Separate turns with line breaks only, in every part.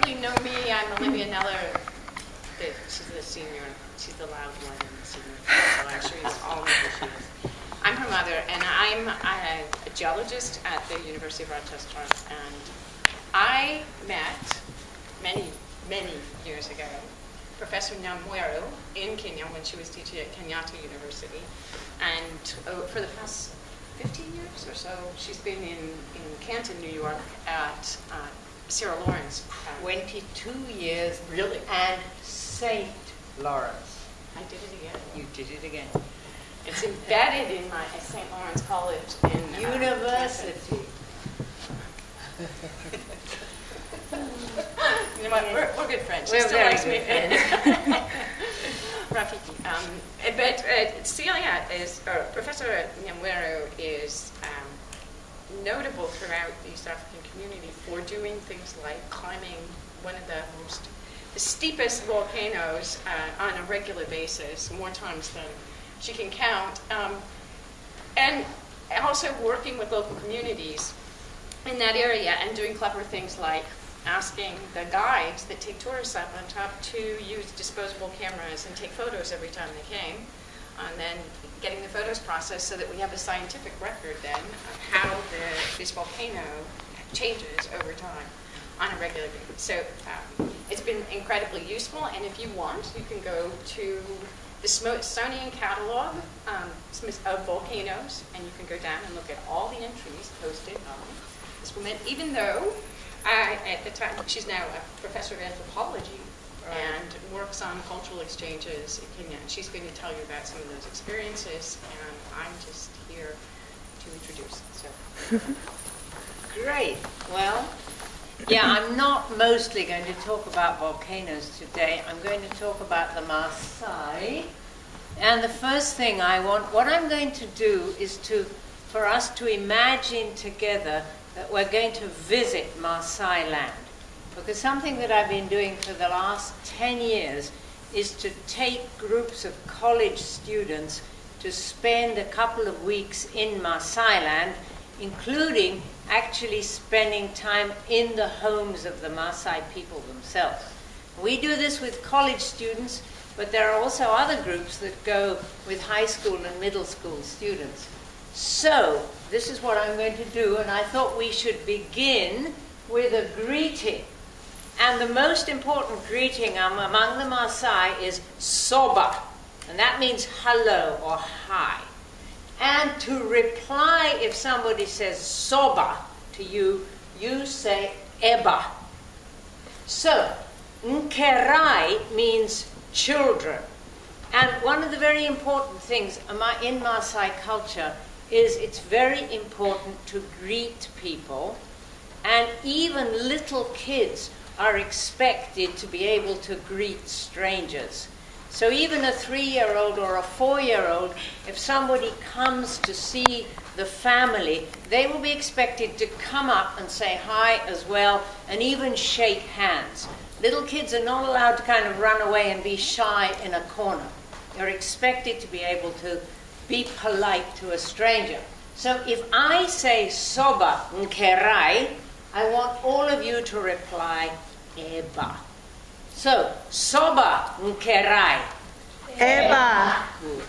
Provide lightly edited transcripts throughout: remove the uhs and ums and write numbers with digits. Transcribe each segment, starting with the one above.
You know me, I'm Olivia Neller. She's the senior, she's the loud one in the senior, so I'm sure you all know who she is. I'm her mother, and I'm a geologist at the University of Rochester, and I met many years ago Professor Nyamweru in Kenya when she was teaching at Kenyatta University, and for the past 15 years or so, she's been in Canton, New York at Sarah Lawrence.
22 years.
Really?
And St. Lawrence.
I did it again.
You did it again.
It's embedded in my St. Lawrence College in
University.
You know what? We're good friends.
We're
She still
very
likes me.
good friends.
Rafiki. But Celia is, Professor Nyamweru is notable throughout the East African community for doing things like climbing one of the steepest volcanoes on a regular basis, more times than she can count, and also working with local communities in that area and doing clever things like asking the guides that take tourists up on top to use disposable cameras and take photos every time they came, and then getting the photos processed so that we have a scientific record then of how this volcano changes over time on a regular basis. So it's been incredibly useful, and if you want, you can go to the Smithsonian catalog of volcanoes, and you can go down and look at all the entries posted on this woman, even though at the time she's now a professor of anthropology and works on cultural exchanges in Kenya. And she's going to tell you about some of those experiences, and I'm just here to introduce it. So.
Great. Well, yeah, I'm not mostly going to talk about volcanoes today. I'm going to talk about the Maasai. And the first thing what I'm going to do is for us to imagine together that we're going to visit Maasai land. Because something that I've been doing for the last 10 years is to take groups of college students to spend a couple of weeks in Maasai land, including actually spending time in the homes of the Maasai people themselves. We do this with college students, but there are also other groups that go with high school and middle school students. So, this is what I'm going to do, and I thought we should begin with a greeting. And the most important greeting among the Maasai is soba, and that means hello or hi. And to reply, if somebody says soba to you, you say eba. So, nkerai means children. And one of the very important things in Maasai culture is it's very important to greet people, and even little kids are expected to be able to greet strangers. So even a 3-year-old or a 4-year-old, if somebody comes to see the family, they will be expected to come up and say hi as well, and even shake hands. Little kids are not allowed to kind of run away and be shy in a corner. They're expected to be able to be polite to a stranger. So if I say soba nkerai, I want all of you to reply eba. So, soba nkerai.
Eba.
Good.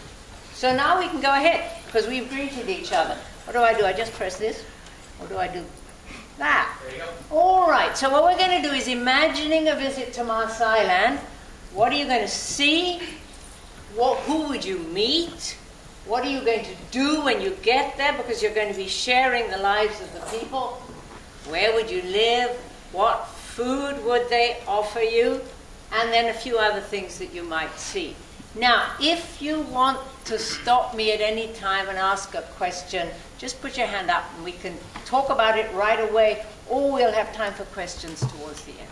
So now we can go ahead, because we've greeted each other. What do? I just press this? Or do I do that?
There you go.
All right, so what we're going to do is imagining a visit to Maasai land. What are you going to see? Who would you meet? What are you going to do when you get there? Because you're going to be sharing the lives of the people. Where would you live? What food would they offer you? And then a few other things that you might see. Now, if you want to stop me at any time and ask a question, just put your hand up and we can talk about it right away, or we'll have time for questions towards the end.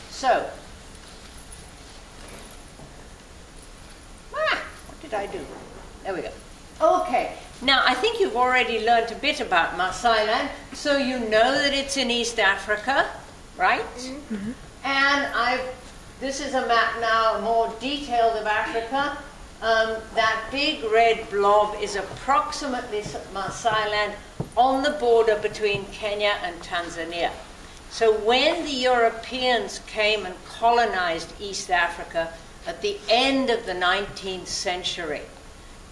So, what did I do? There we go. Okay, now I think you've already learned a bit about Maasai land, so you know that it's in East Africa, right? Mm-hmm. And this is a map now, more detailed of Africa. That big red blob is approximately Maasai land on the border between Kenya and Tanzania. So when the Europeans came and colonized East Africa at the end of the 19th century,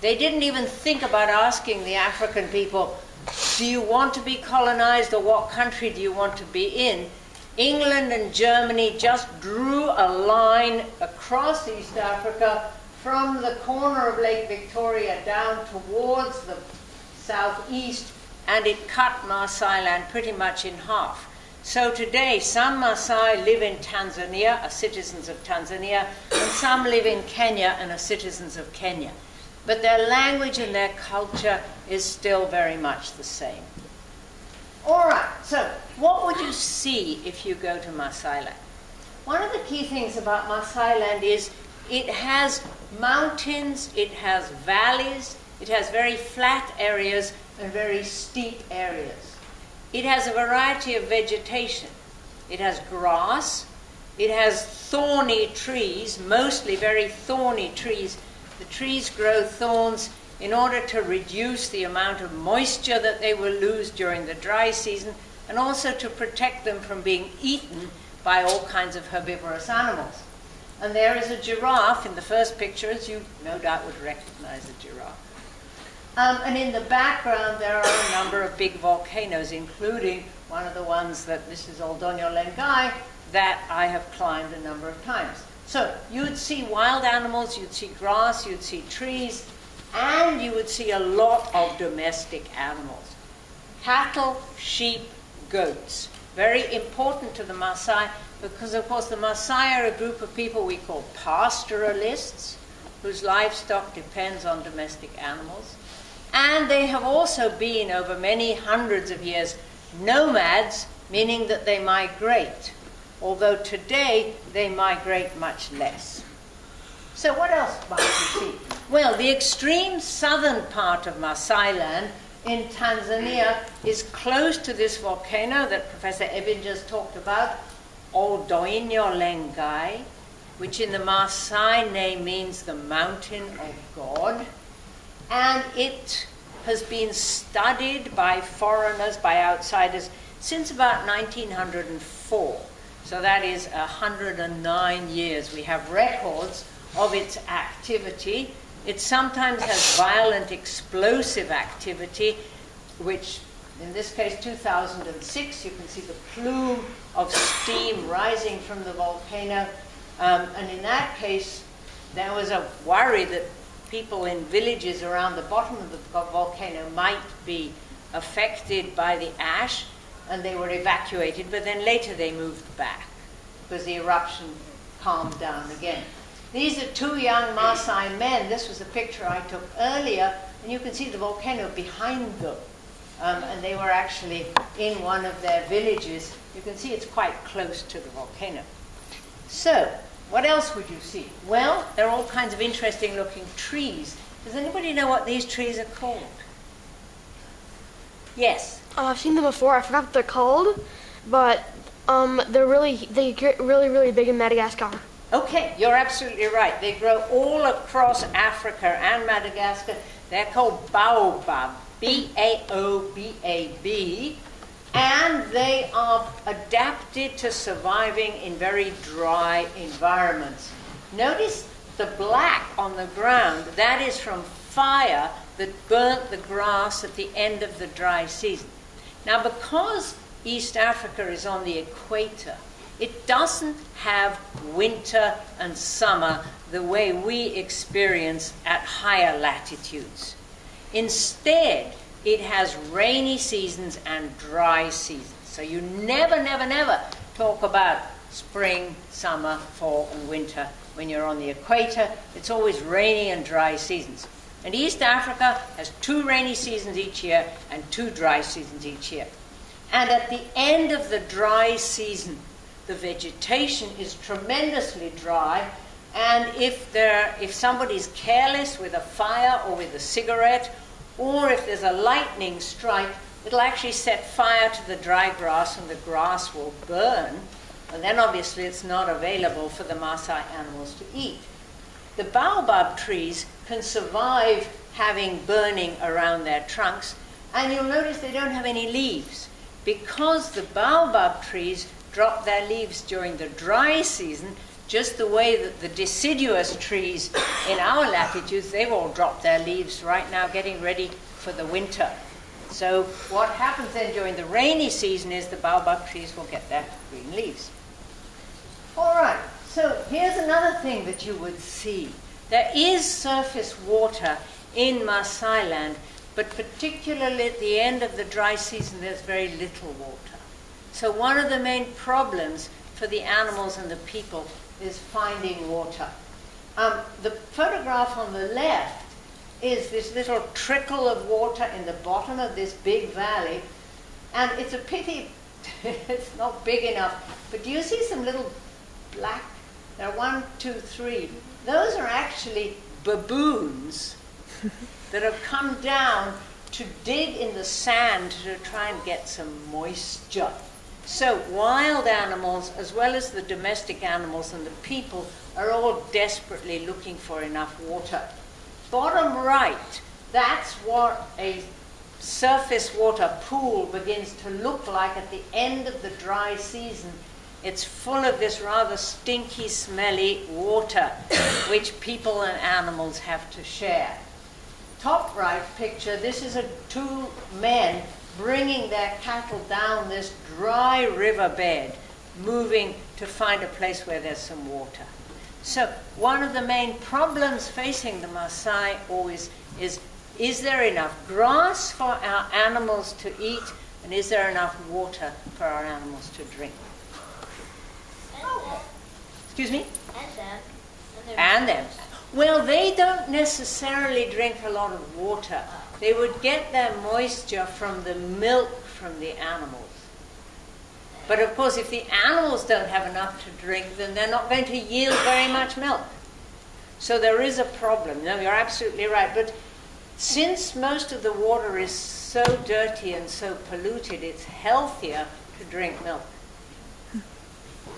they didn't even think about asking the African people, do you want to be colonized or what country do you want to be in? England and Germany just drew a line across East Africa from the corner of Lake Victoria down towards the southeast, and it cut Maasai land pretty much in half. So today, some Maasai live in Tanzania, are citizens of Tanzania, and some live in Kenya and are citizens of Kenya. But their language and their culture is still very much the same. All right, so what would you see if you go to Maasai land? One of the key things about Maasai land is it has mountains, it has valleys, it has very flat areas and very steep areas. It has a variety of vegetation. It has grass, it has thorny trees, mostly very thorny trees. The trees grow thorns in order to reduce the amount of moisture that they will lose during the dry season, and also to protect them from being eaten by all kinds of herbivorous animals. And there is a giraffe in the first picture, as you no doubt would recognize a giraffe. And in the background there are a number of big volcanoes, including one of the ones that this is Allendale Columbia that I have climbed a number of times. So you'd see wild animals, you'd see grass, you'd see trees, and you would see a lot of domestic animals. Cattle, sheep, goats. Very important to the Maasai because, of course, the Maasai are a group of people we call pastoralists, whose livestock depends on domestic animals. And they have also been, over many hundreds of years, nomads, meaning that they migrate, although today they migrate much less. So what else might you see? Well, the extreme southern part of Maasai land in Tanzania is close to this volcano that Professor Eben just talked about, Allendale Columbia, which in the Maasai name means the mountain of God. And it has been studied by foreigners, by outsiders, since about 1904. So that is 109 years. We have records of its activity. It sometimes has violent explosive activity, which in this case 2006, you can see the plume of steam rising from the volcano. And in that case, there was a worry that people in villages around the bottom of the volcano might be affected by the ash, and they were evacuated, but then later they moved back because the eruption calmed down again. These are two young Maasai men. This was a picture I took earlier, and you can see the volcano behind them. And they were actually in one of their villages. You can see it's quite close to the volcano. So, what else would you see? Well, there are all kinds of interesting looking trees. Does anybody know what these trees are called? Yes?
I've seen them before. I forgot what they're called, but they get really big in Madagascar.
Okay, you're absolutely right. They grow all across Africa and Madagascar. They're called baobab, B-A-O-B-A-B, and they are adapted to surviving in very dry environments. Notice the black on the ground. That is from fire that burnt the grass at the end of the dry season. Now, because East Africa is on the equator, it doesn't have winter and summer the way we experience at higher latitudes. Instead, it has rainy seasons and dry seasons. So you never talk about spring, summer, fall, and winter when you're on the equator. It's always rainy and dry seasons. And East Africa has 2 rainy seasons each year and 2 dry seasons each year. And at the end of the dry season, the vegetation is tremendously dry, and if somebody's careless with a fire or with a cigarette, or if there's a lightning strike, it'll actually set fire to the dry grass and the grass will burn, and then obviously it's not available for the Maasai animals to eat. The baobab trees can survive having burning around their trunks, and you'll notice they don't have any leaves. because the baobab trees drop their leaves during the dry season, just the way that the deciduous trees in our latitudes, they've all dropped their leaves right now, getting ready for the winter. So what happens then during the rainy season is the baobab trees will get their green leaves. All right, so here's another thing that you would see. There is surface water in Maasai land, but particularly at the end of the dry season, there's very little water. So one of the main problems for the animals and the people is finding water. The photograph on the left is this little trickle of water in the bottom of this big valley, and it's a pity it's not big enough. But do you see some little black? There are 1, 2, 3. Those are actually baboons that have come down to dig in the sand to try and get some moisture. So wild animals, as well as the domestic animals and the people, are all desperately looking for enough water. Bottom right, that's what a surface water pool begins to look like at the end of the dry season. It's full of this rather stinky, smelly water, which people and animals have to share. Top right picture, this is 2 men bringing their cattle down this dry riverbed, moving to find a place where there's some water. So one of the main problems facing the Maasai always is there enough grass for our animals to eat, and is there enough water for our animals to drink? Excuse me?
And them.
And them. Well, they don't necessarily drink a lot of water. They would get their moisture from the milk from the animals. But of course, if the animals don't have enough to drink, then they're not going to yield very much milk. So there is a problem. No, you're absolutely right. But since most of the water is so dirty and so polluted, it's healthier to drink milk.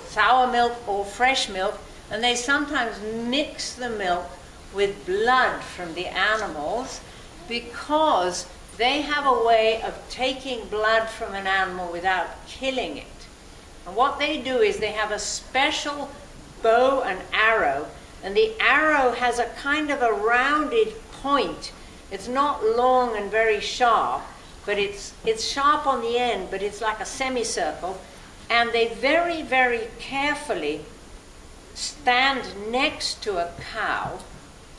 Sour milk or fresh milk, and they sometimes mix the milk with blood from the animals because they have a way of taking blood from an animal without killing it. And what they do is they have a special bow and arrow, and the arrow has a kind of a rounded point. It's not long and very sharp, but it's sharp on the end, but it's like a semicircle. And they very, very carefully stand next to a cow,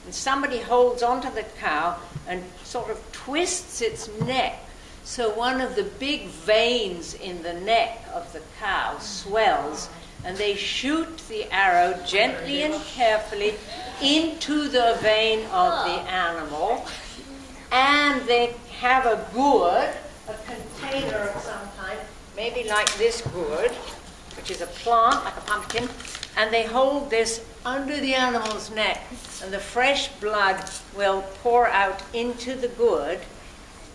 and somebody holds onto the cow and sort of twists its neck. So one of the big veins in the neck of the cow swells, and they shoot the arrow gently and carefully into the vein of the animal. And they have a gourd, a container of some kind, maybe like this gourd, which is a plant, like a pumpkin, and they hold this under the animal's neck, and the fresh blood will pour out into the gourd,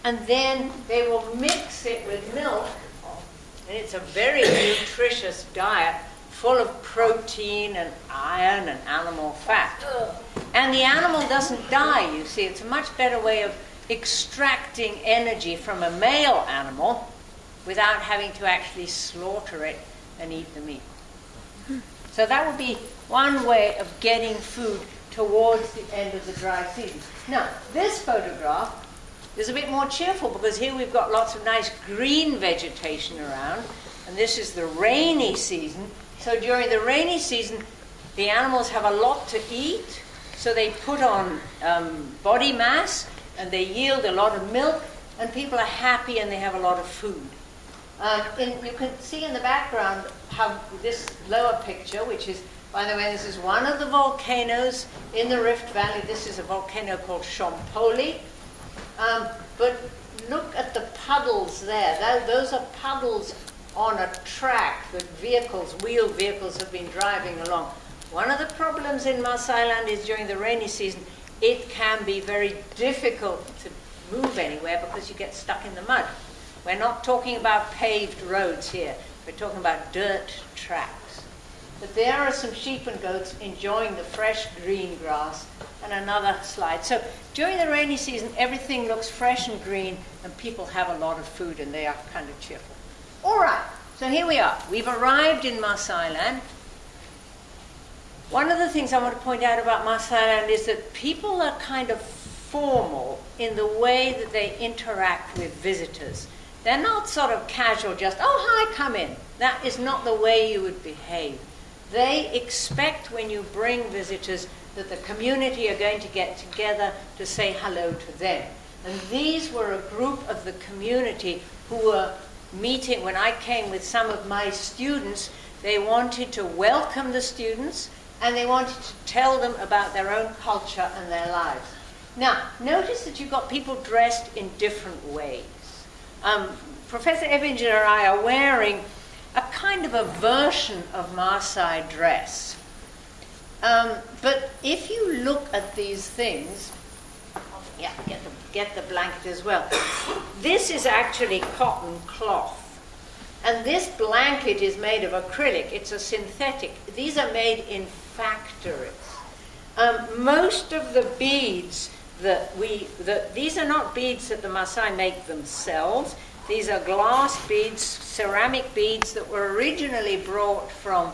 and then they will mix it with milk, and it's a very nutritious diet, full of protein and iron and animal fat. And the animal doesn't die, you see. It's a much better way of extracting energy from a male animal without having to actually slaughter it and eat the meat. So that would be one way of getting food towards the end of the dry season. Now, this photograph is a bit more cheerful because here we've got lots of nice green vegetation around, and this is the rainy season. So during the rainy season, the animals have a lot to eat, so they put on body mass, and they yield a lot of milk, and people are happy and they have a lot of food. You can see in the background how this lower picture, which is, by the way, this is one of the volcanoes in the Rift Valley. This is a volcano called Shompoli. But look at the puddles there. Those are puddles on a track that wheeled vehicles have been driving along. One of the problems in Maasai land is during the rainy season, it can be very difficult to move anywhere because you get stuck in the mud. We're not talking about paved roads here. We're talking about dirt tracks. But there are some sheep and goats enjoying the fresh green grass. And another slide. So during the rainy season, everything looks fresh and green, and people have a lot of food, and they are kind of cheerful. All right, so here we are. We've arrived in Maasai land. One of the things I want to point out about Maasai land is that people are kind of formal in the way that they interact with visitors. They're not sort of casual, just, oh, hi, come in. That is not the way you would behave. They expect when you bring visitors that the community are going to get together to say hello to them. And these were a group of the community who were meeting. When I came with some of my students, they wanted to welcome the students and they wanted to tell them about their own culture and their lives. Now, notice that you've got people dressed in different ways. Professor Ebinger and I are wearing a kind of a version of Maasai dress. But if you look at these things, yeah, get the blanket as well. This is actually cotton cloth. And this blanket is made of acrylic. It's a synthetic. These are made in factories. Most of the beads these are not beads that the Maasai make themselves. These are glass beads, ceramic beads that were originally brought from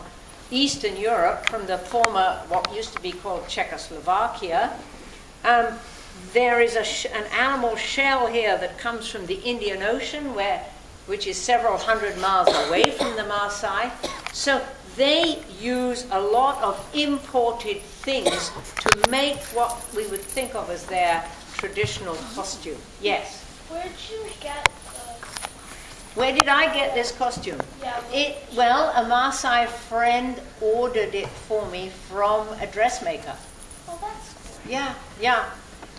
Eastern Europe, from the former, what used to be called Czechoslovakia. There is an animal shell here that comes from the Indian Ocean, which is several hundred miles away from the Maasai. So they use a lot of imported things to make what we would think of as their traditional costume. Yes?
Where did you get those?
Where did I get this costume?
Yeah.
Well, a Maasai friend ordered it for me from a dressmaker.
Oh, that's cool.
Yeah.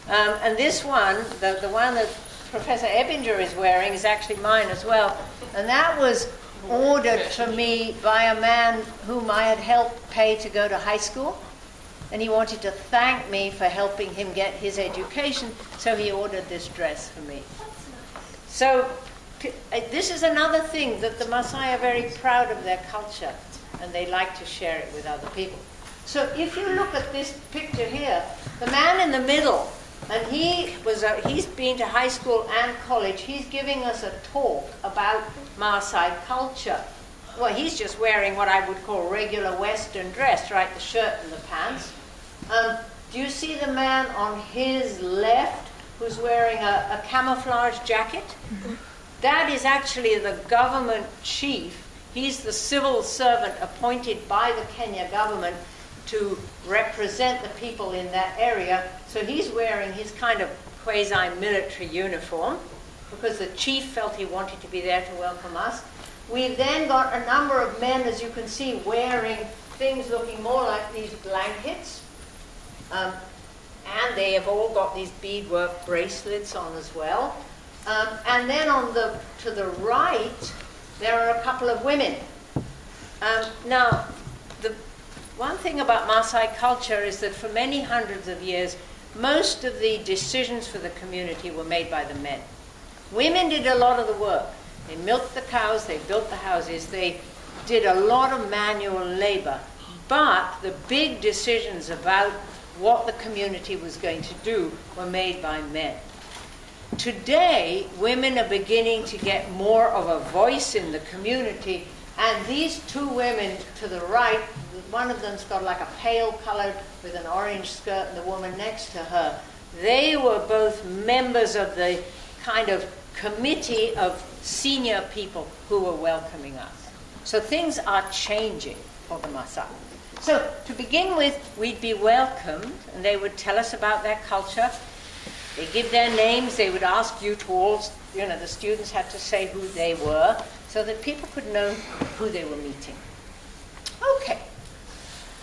And this one, the one that Professor Ebinger is wearing, is actually mine as well. And that was ordered for me by a man whom I had helped pay to go to high school. And he wanted to thank me for helping him get his education, so he ordered this dress for me.
That's nice.
So this is another thing that the Maasai are very proud of their culture, and they like to share it with other people. So if you look at this picture here, the man in the middle, and he's been to high school and college. He's giving us a talk about Maasai culture. Well, he's just wearing what I would call regular Western dress, right? The shirt and the pants. Do you see the man on his left who's wearing a camouflage jacket? Mm-hmm. That is actually the government chief. He's the civil servant appointed by the Kenya government to represent the people in that area. So he's wearing his kind of quasi-military uniform because the chief felt he wanted to be there to welcome us. We've then got a number of men, as you can see, wearing things looking more like these blankets. And they have all got these beadwork bracelets on as well. And then to the right, there are a couple of women. Now, the one thing about Maasai culture is that for many hundreds of years, most of the decisions for the community were made by the men. Women did a lot of the work. They milked the cows, they built the houses, they did a lot of manual labor. But the big decisions about what the community was going to do were made by men. Today, women are beginning to get more of a voice in the community, and these two women to the right, one of them's got like a pale color with an orange skirt, and the woman next to her, they were both members of the kind of committee of senior people who were welcoming us. So things are changing for the Maasai. So to begin with, we'd be welcomed, and they would tell us about their culture. They give their names. They would ask you to all, the students had to say who they were so that people could know who they were meeting. Okay.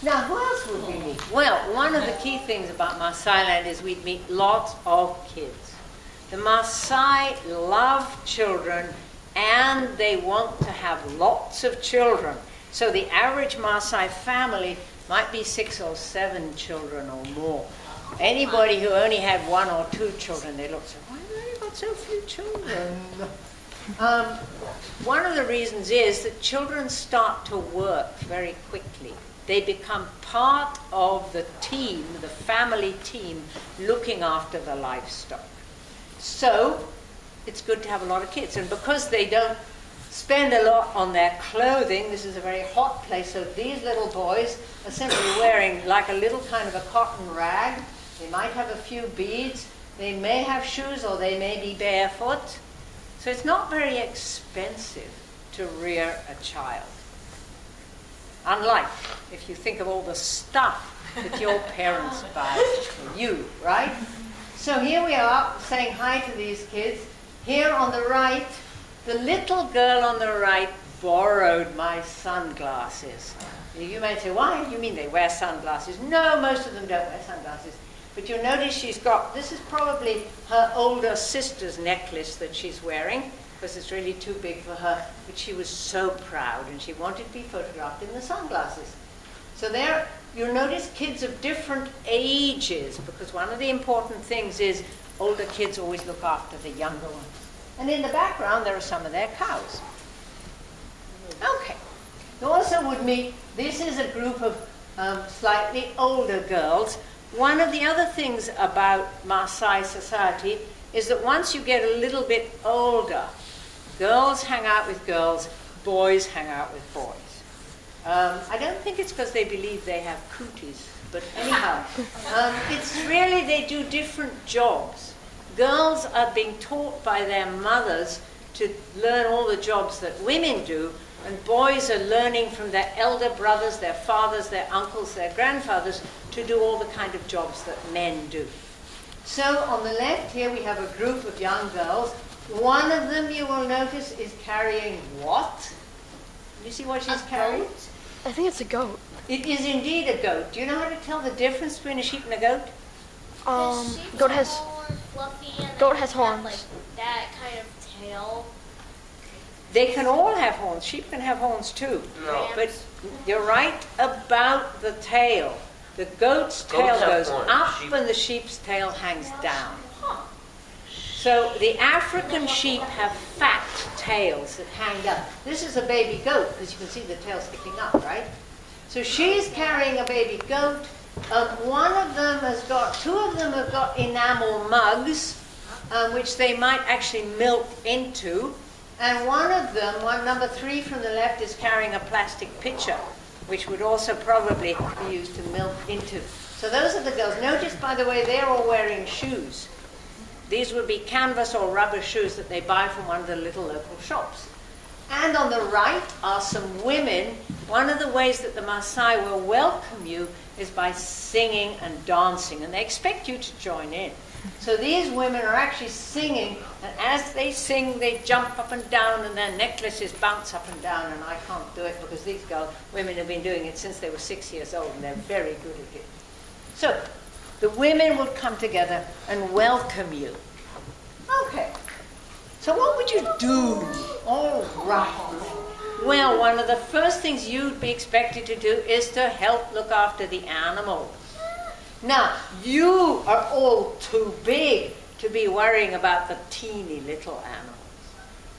Now, who else would we meet? Well, one of the key things about Maasai land is we'd meet lots of kids. The Maasai love children, and they want to have lots of children. So the average Maasai family might be 6 or 7 children or more. Anybody who only had 1 or 2 children, they look, so why have they got so few children? One of the reasons is that children start to work very quickly. They become part of the team, the family team, looking after the livestock. So it's good to have a lot of kids. And because they don't spend a lot on their clothing. This is a very hot place, so these little boys are simply wearing like a little kind of a cotton rag. They might have a few beads. They may have shoes, or they may be barefoot. So it's not very expensive to rear a child. Unlike if you think of all the stuff that your parents buy for you, right? So here we are saying hi to these kids. Here on the right, the little girl on the right borrowed my sunglasses. You may say, why? You mean they wear sunglasses? No, most of them don't wear sunglasses. But you'll notice she's got, this is probably her older sister's necklace that she's wearing, because it's really too big for her, but she was so proud and she wanted to be photographed in the sunglasses. So there, you'll notice kids of different ages, because one of the important things is older kids always look after the younger ones. And in the background, there are some of their cows. Okay. You also would meet, this is a group of slightly older girls. One of the other things about Maasai society is that once you get a little bit older, girls hang out with girls, boys hang out with boys. I don't think it's because they believe they have cooties, but anyhow, it's really they do different jobs. Girls are being taught by their mothers to learn all the jobs that women do, and boys are learning from their elder brothers, their fathers, their uncles, their grandfathers to do all the kind of jobs that men do. So on the left here we have a group of young girls. One of them, you will notice, is carrying what? You see what she's carrying?
I think it's a goat.
It is indeed a goat. Do you know how to tell the difference between a sheep and a goat?
Goat has
fluffy and
goat
they
has
have,
horns.
like that kind of tail.
They can all have horns. Sheep can have horns too.
No.
But you're right about the tail. The goat's tail
Goats have
goes
horns.
up
Sheep-
and the sheep's tail hangs down. So the African sheep have fat tails that hang down. This is a baby goat, because you can see the tail sticking up, right? So she's carrying a baby goat. One of them has got, two of them have got enamel mugs, which they might actually milk into. And one of them, one number 3 from the left, is carrying a plastic pitcher, which would also probably be used to milk into. So those are the girls. Notice, by the way, they're all wearing shoes. These would be canvas or rubber shoes that they buy from one of the little local shops. And on the right are some women. One of the ways that the Maasai will welcome you is by singing and dancing, and they expect you to join in. So these women are actually singing, and as they sing, they jump up and down, and their necklaces bounce up and down, and I can't do it because these women have been doing it since they were 6 years old, and they're very good at it. So the women would come together and welcome you. Okay. So what would you do? All right. Well, one of the first things you'd be expected to do is to help look after the animals. Now, you are all too big to be worrying about the teeny little animals.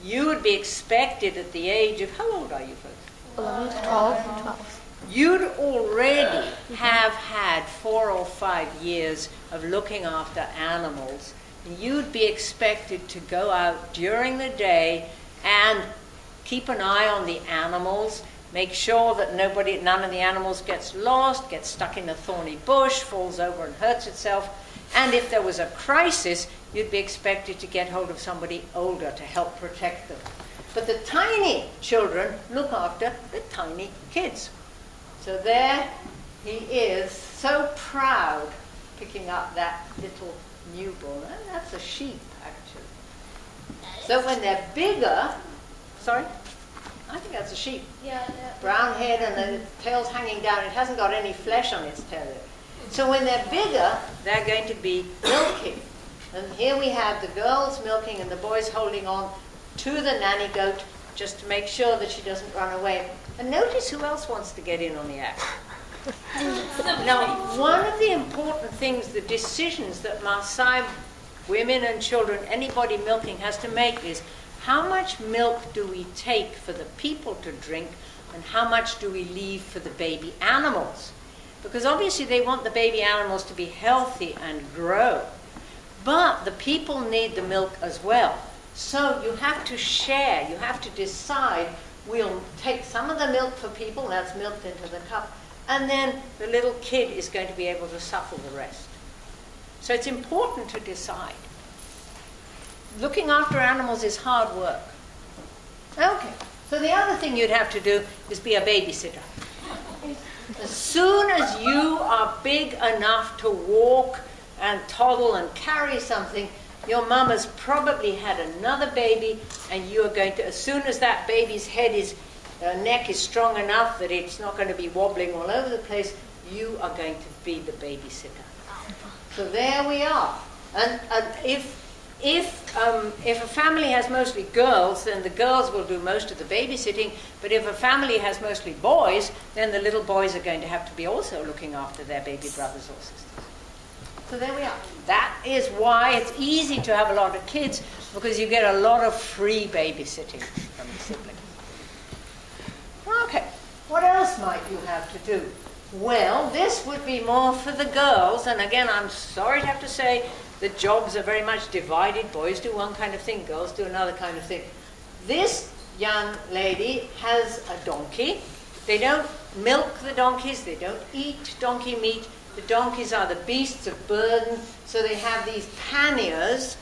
You would be expected at the age of, how old are you folks?
11, 12.
You'd already have had 4 or 5 years of looking after animals. You'd be expected to go out during the day and keep an eye on the animals, make sure that none of the animals gets lost, gets stuck in a thorny bush, falls over and hurts itself. And if there was a crisis, you'd be expected to get hold of somebody older to help protect them. But the tiny children look after the tiny kids. So there he is, so proud, picking up that little newborn. That's a sheep, actually. So when they're bigger, sorry? I think that's a sheep.
Yeah.
Brown head and the tail's hanging down. It hasn't got any flesh on its tail. So when they're bigger, they're going to be milking. And here we have the girls milking and the boys holding on to the nanny goat just to make sure that she doesn't run away. And notice who else wants to get in on the act. Now, one of the important things, the decisions that Maasai women and children, anybody milking, has to make is how much milk do we take for the people to drink and how much do we leave for the baby animals? Because obviously they want the baby animals to be healthy and grow. But the people need the milk as well. So you have to share, you have to decide, we'll take some of the milk for people, that's milked into the cup, and then the little kid is going to be able to suckle the rest. So it's important to decide. Looking after animals is hard work. Okay, so the other thing you'd have to do is be a babysitter. As soon as you are big enough to walk and toddle and carry something, your mum has probably had another baby, and you are going to, as soon as that baby's neck is strong enough that it's not going to be wobbling all over the place, you are going to be the babysitter. So there we are. And if a family has mostly girls, then the girls will do most of the babysitting. But if a family has mostly boys, then the little boys are going to have to be also looking after their baby brothers or sisters. So there we are. That is why it's easy to have a lot of kids, because you get a lot of free babysitting from the siblings. Okay, what else might you have to do? Well, this would be more for the girls, and again, I'm sorry to have to say, the jobs are very much divided. Boys do one kind of thing, girls do another kind of thing. This young lady has a donkey. They don't milk the donkeys, they don't eat donkey meat. The donkeys are the beasts of burden, so they have these panniers,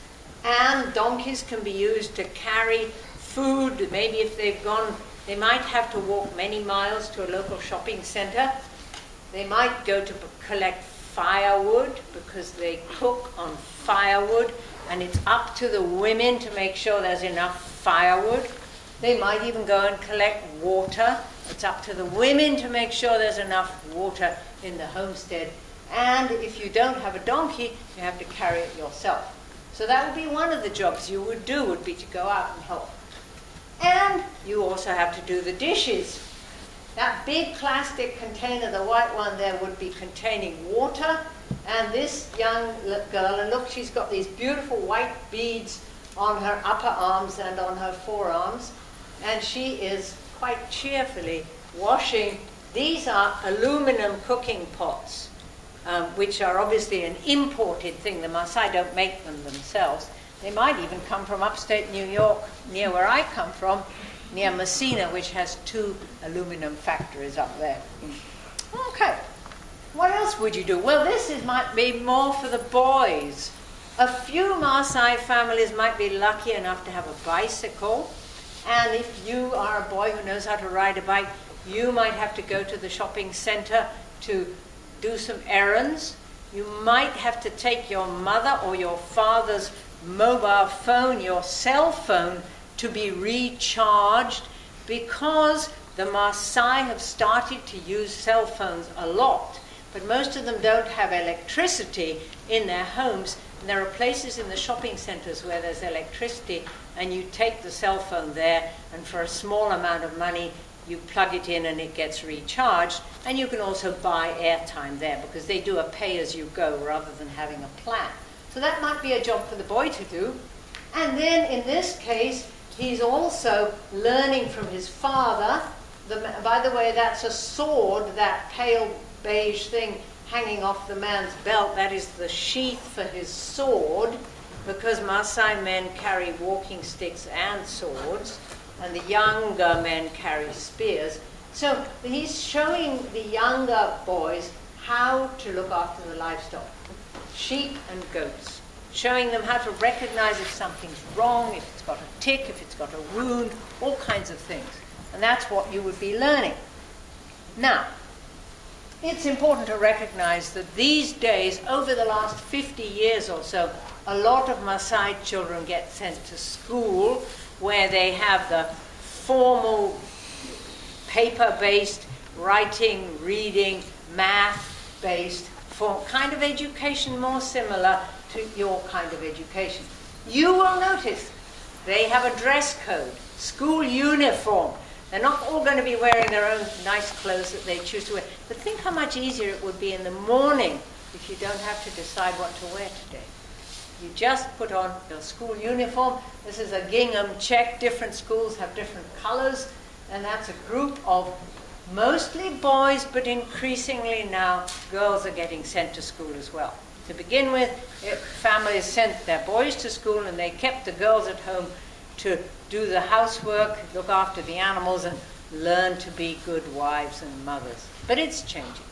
and donkeys can be used to carry food. Maybe if they've gone, they might have to walk many miles to a local shopping center. They might go to collect firewood because they cook on firewood, and it's up to the women to make sure there's enough firewood. They might even go and collect water. It's up to the women to make sure there's enough water in the homestead. And if you don't have a donkey, you have to carry it yourself. So that would be one of the jobs you would do, would be to go out and help. And you also have to do the dishes. That big plastic container, the white one there, would be containing water. And this young girl, and look, she's got these beautiful white beads on her upper arms and on her forearms. And she is quite cheerfully washing. These are aluminum cooking pots, which are obviously an imported thing. The Maasai don't make them themselves. They might even come from upstate New York, near where I come from, near Messina, which has 2 aluminum factories up there. Okay, what else would you do? Well, might be more for the boys. A few Maasai families might be lucky enough to have a bicycle, and if you are a boy who knows how to ride a bike, you might have to go to the shopping center to do some errands. You might have to take your mother or your father's mobile phone, your cell phone, to be recharged, because the Maasai have started to use cell phones a lot, but most of them don't have electricity in their homes. And there are places in the shopping centers where there's electricity, and you take the cell phone there, and for a small amount of money you plug it in and it gets recharged. And you can also buy airtime there, because they do a pay-as-you-go rather than having a plan. So that might be a job for the boy to do. And then in this case, he's also learning from his father. By the way, that's a sword, that pale beige thing hanging off the man's belt. That is the sheath for his sword, because Maasai men carry walking sticks and swords, and the younger men carry spears. So he's showing the younger boys how to look after the livestock, sheep and goats, showing them how to recognize if something's wrong, if it's got a tick, if it's got a wound, all kinds of things. And that's what you would be learning. Now, it's important to recognize that these days, over the last 50 years or so, a lot of Maasai children get sent to school where they have the formal paper-based writing, reading, math-based kind of education, more similar to your kind of education. You will notice they have a dress code, school uniform. They're not all going to be wearing their own nice clothes that they choose to wear. But think how much easier it would be in the morning if you don't have to decide what to wear today. You just put on your school uniform. This is a gingham check. Different schools have different colors. And that's a group of mostly boys, but increasingly now girls are getting sent to school as well. To begin with, families sent their boys to school and they kept the girls at home to do the housework, look after the animals, and learn to be good wives and mothers. But it's changing.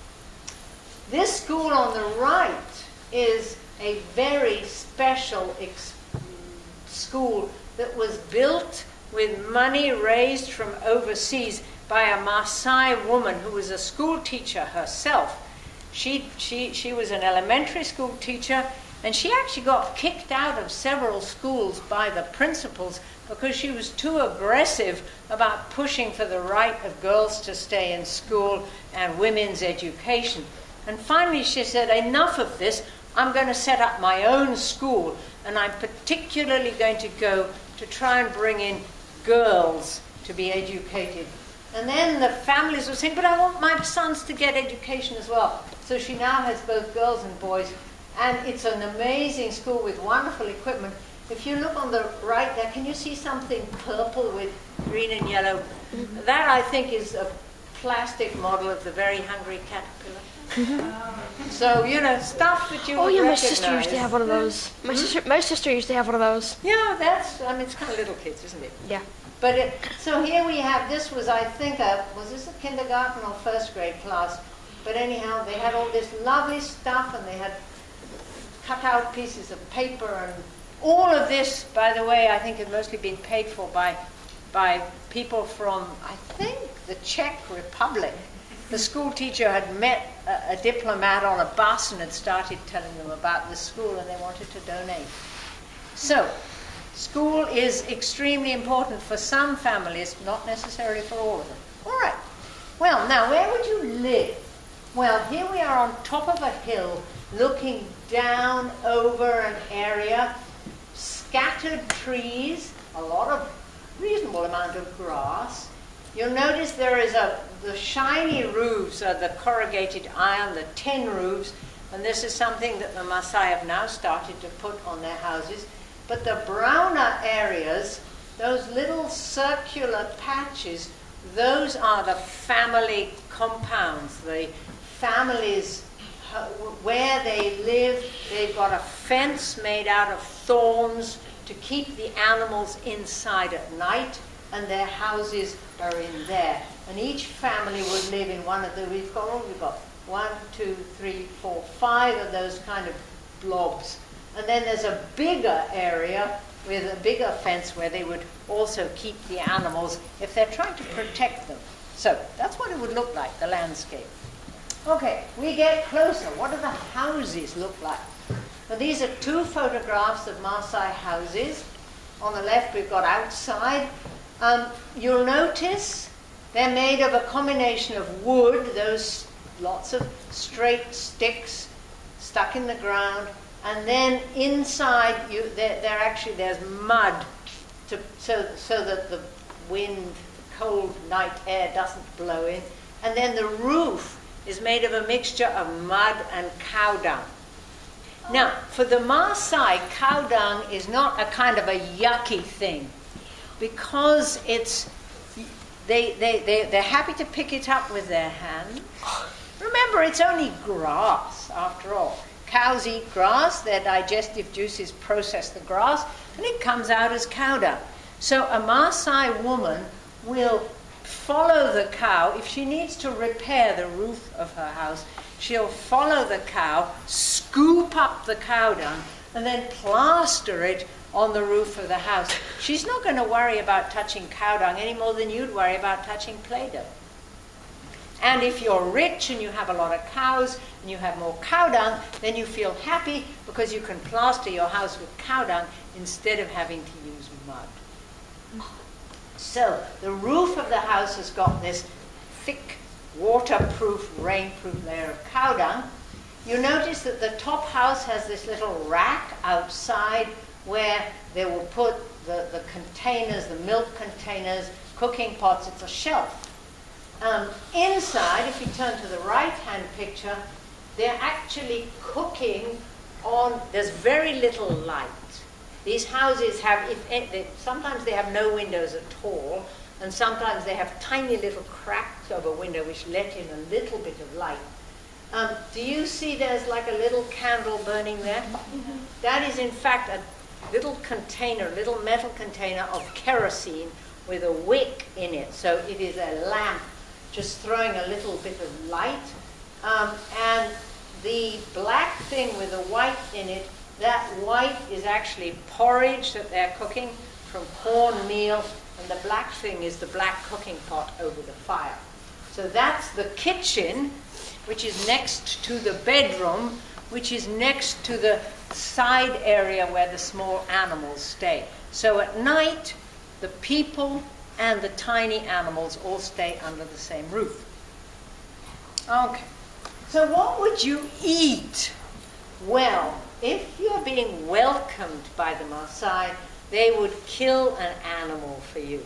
This school on the right is a very special school that was built with money raised from overseas by a Maasai woman who was a school teacher herself. She was an elementary school teacher, and she actually got kicked out of several schools by the principals because she was too aggressive about pushing for the right of girls to stay in school and women's education. And finally she said, enough of this, I'm going to set up my own school, and I'm particularly going to go to try and bring in girls to be educated. And then the families were saying, but I want my sons to get education as well. So she now has both girls and boys, and it's an amazing school with wonderful equipment. If you look on the right there, can you see something purple with green and yellow? That, I think, is a plastic model of the Very Hungry Caterpillar. So, you know, stuff that you would
yeah, my
recognize.
sister used to have one of those. My sister used to have one of those.
Yeah, that's, I mean, it's kind of little kids, isn't it?
Yeah.
But so here we have, this was, I think, was this a kindergarten or first grade class? But anyhow, they had all this lovely stuff, and they had cut out pieces of paper, and all of this, by the way, I think had mostly been paid for by people from, I think, the Czech Republic. The school teacher had met a diplomat on a bus and had started telling them about the school, and they wanted to donate. So, school is extremely important for some families, not necessarily for all of them. All right. Well, now, where would you live? Well, here we are on top of a hill, looking down over an area, scattered trees, a lot of reasonable amount of grass. You'll notice there is the shiny roofs are the corrugated iron, the tin roofs, and this is something that the Maasai have now started to put on their houses. But the browner areas, those little circular patches, those are the family compounds, the families where they live. They've got a fence made out of thorns to keep the animals inside at night, and their houses are in there. And each family would live in one of the, we've got 1, 2, 3, 4, 5 of those kind of blobs. And then there's a bigger area with a bigger fence where they would also keep the animals if they're trying to protect them. So that's what it would look like, the landscape. Okay, we get closer. What do the houses look like? Now, these are 2 photographs of Maasai houses. On the left, we've got outside. You'll notice they're made of a combination of wood, those lots of straight sticks stuck in the ground, and then inside there's mud so that the wind, cold night air doesn't blow in, and then the roof is made of a mixture of mud and cow dung. Now, for the Maasai, cow dung is not a kind of a yucky thing, because they're happy to pick it up with their hands. Remember, it's only grass, after all. Cows eat grass, their digestive juices process the grass, and it comes out as cow dung. So a Maasai woman will follow the cow. If she needs to repair the roof of her house, she'll follow the cow, scoop up the cow dung, and then plaster it on the roof of the house. She's not going to worry about touching cow dung any more than you'd worry about touching Play-Doh. And if you're rich and you have a lot of cows and you have more cow dung, then you feel happy because you can plaster your house with cow dung instead of having to use mud. So the roof of the house has got this thick, waterproof, rainproof layer of cow dung. You notice that the top house has this little rack outside where they will put the containers, the milk containers, cooking pots. It's a shelf. Inside, if you turn to the right-hand picture, they're actually cooking on, there's very little light. These houses have, sometimes they have no windows at all, and sometimes they have tiny little cracks of a window which let in a little bit of light. Do you see there's like a little candle burning there? Mm-hmm. That is in fact little container, little metal container of kerosene with a wick in it. So it is a lamp just throwing a little bit of light. And the black thing with the white in it, that white is actually porridge that they're cooking from cornmeal, and the black thing is the black cooking pot over the fire. So that's the kitchen, which is next to the bedroom, which is next to the side area where the small animals stay. So at night, the people and the tiny animals all stay under the same roof. Okay. So what would you eat? Well, if you're being welcomed by the Maasai, they would kill an animal for you.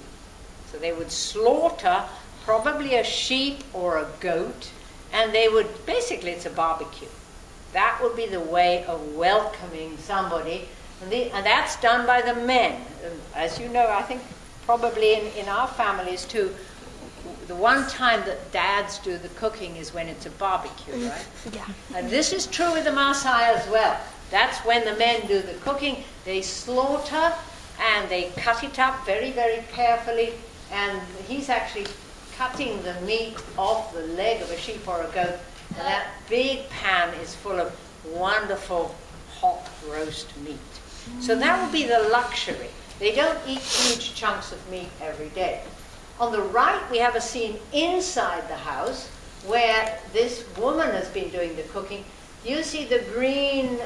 So they would slaughter probably a sheep or a goat, and they would, basically it's a barbecue. That would be the way of welcoming somebody, and that's done by the men. And as you know, I think probably in our families too, the one time that dads do the cooking is when it's a barbecue, right?
Yeah.
And this is true with the Maasai as well. That's when the men do the cooking. They slaughter and they cut it up very, very carefully, and he's actually cutting the meat off the leg of a sheep or a goat, and that big pan is full of wonderful hot roast meat. So that would be the luxury. They don't eat huge chunks of meat every day. On the right, we have a scene inside the house where this woman has been doing the cooking. You see the green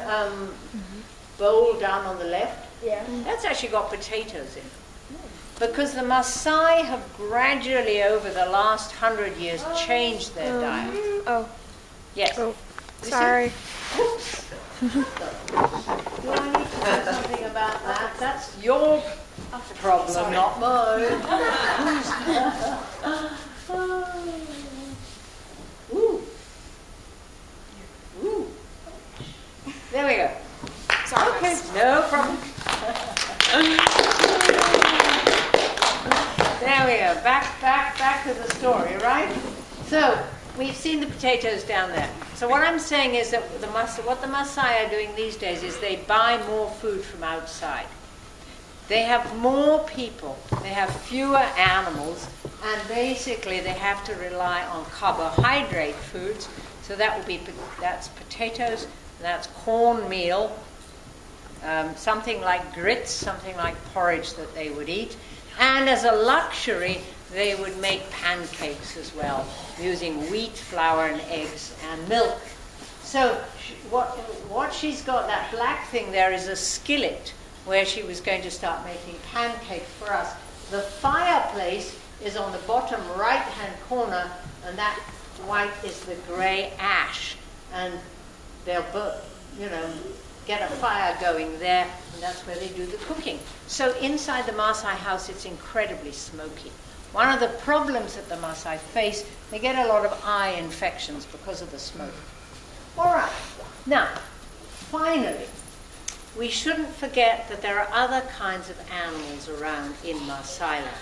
bowl down on the left?
Yeah.
That's actually got potatoes in it. Because the Maasai have gradually, over the last 100 years, changed their diet.
Oh,
Yes.
oh,
You see?
sorry.
Oops. Do I need to do something about that? That's your problem, not mine. Ooh. Ooh. There we go.
Sorry.
Okay, no problem. There we go. Back to the story, right? So we've seen the potatoes down there. So what I'm saying is that what the Maasai are doing these days is they buy more food from outside. They have more people, they have fewer animals, and basically they have to rely on carbohydrate foods. So that's potatoes, that's cornmeal, something like grits, something like porridge that they would eat. And as a luxury, they would make pancakes as well, using wheat, flour, and eggs, and milk. So what she's got, that black thing there, is a skillet where she was going to start making pancakes for us. The fireplace is on the bottom right-hand corner, and that white is the grey ash. And they'll get a fire going there, and that's where they do the cooking. So inside the Maasai house, it's incredibly smoky. One of the problems that the Maasai face, they get a lot of eye infections because of the smoke. All right. Now, finally, we shouldn't forget that there are other kinds of animals around in Maasai land.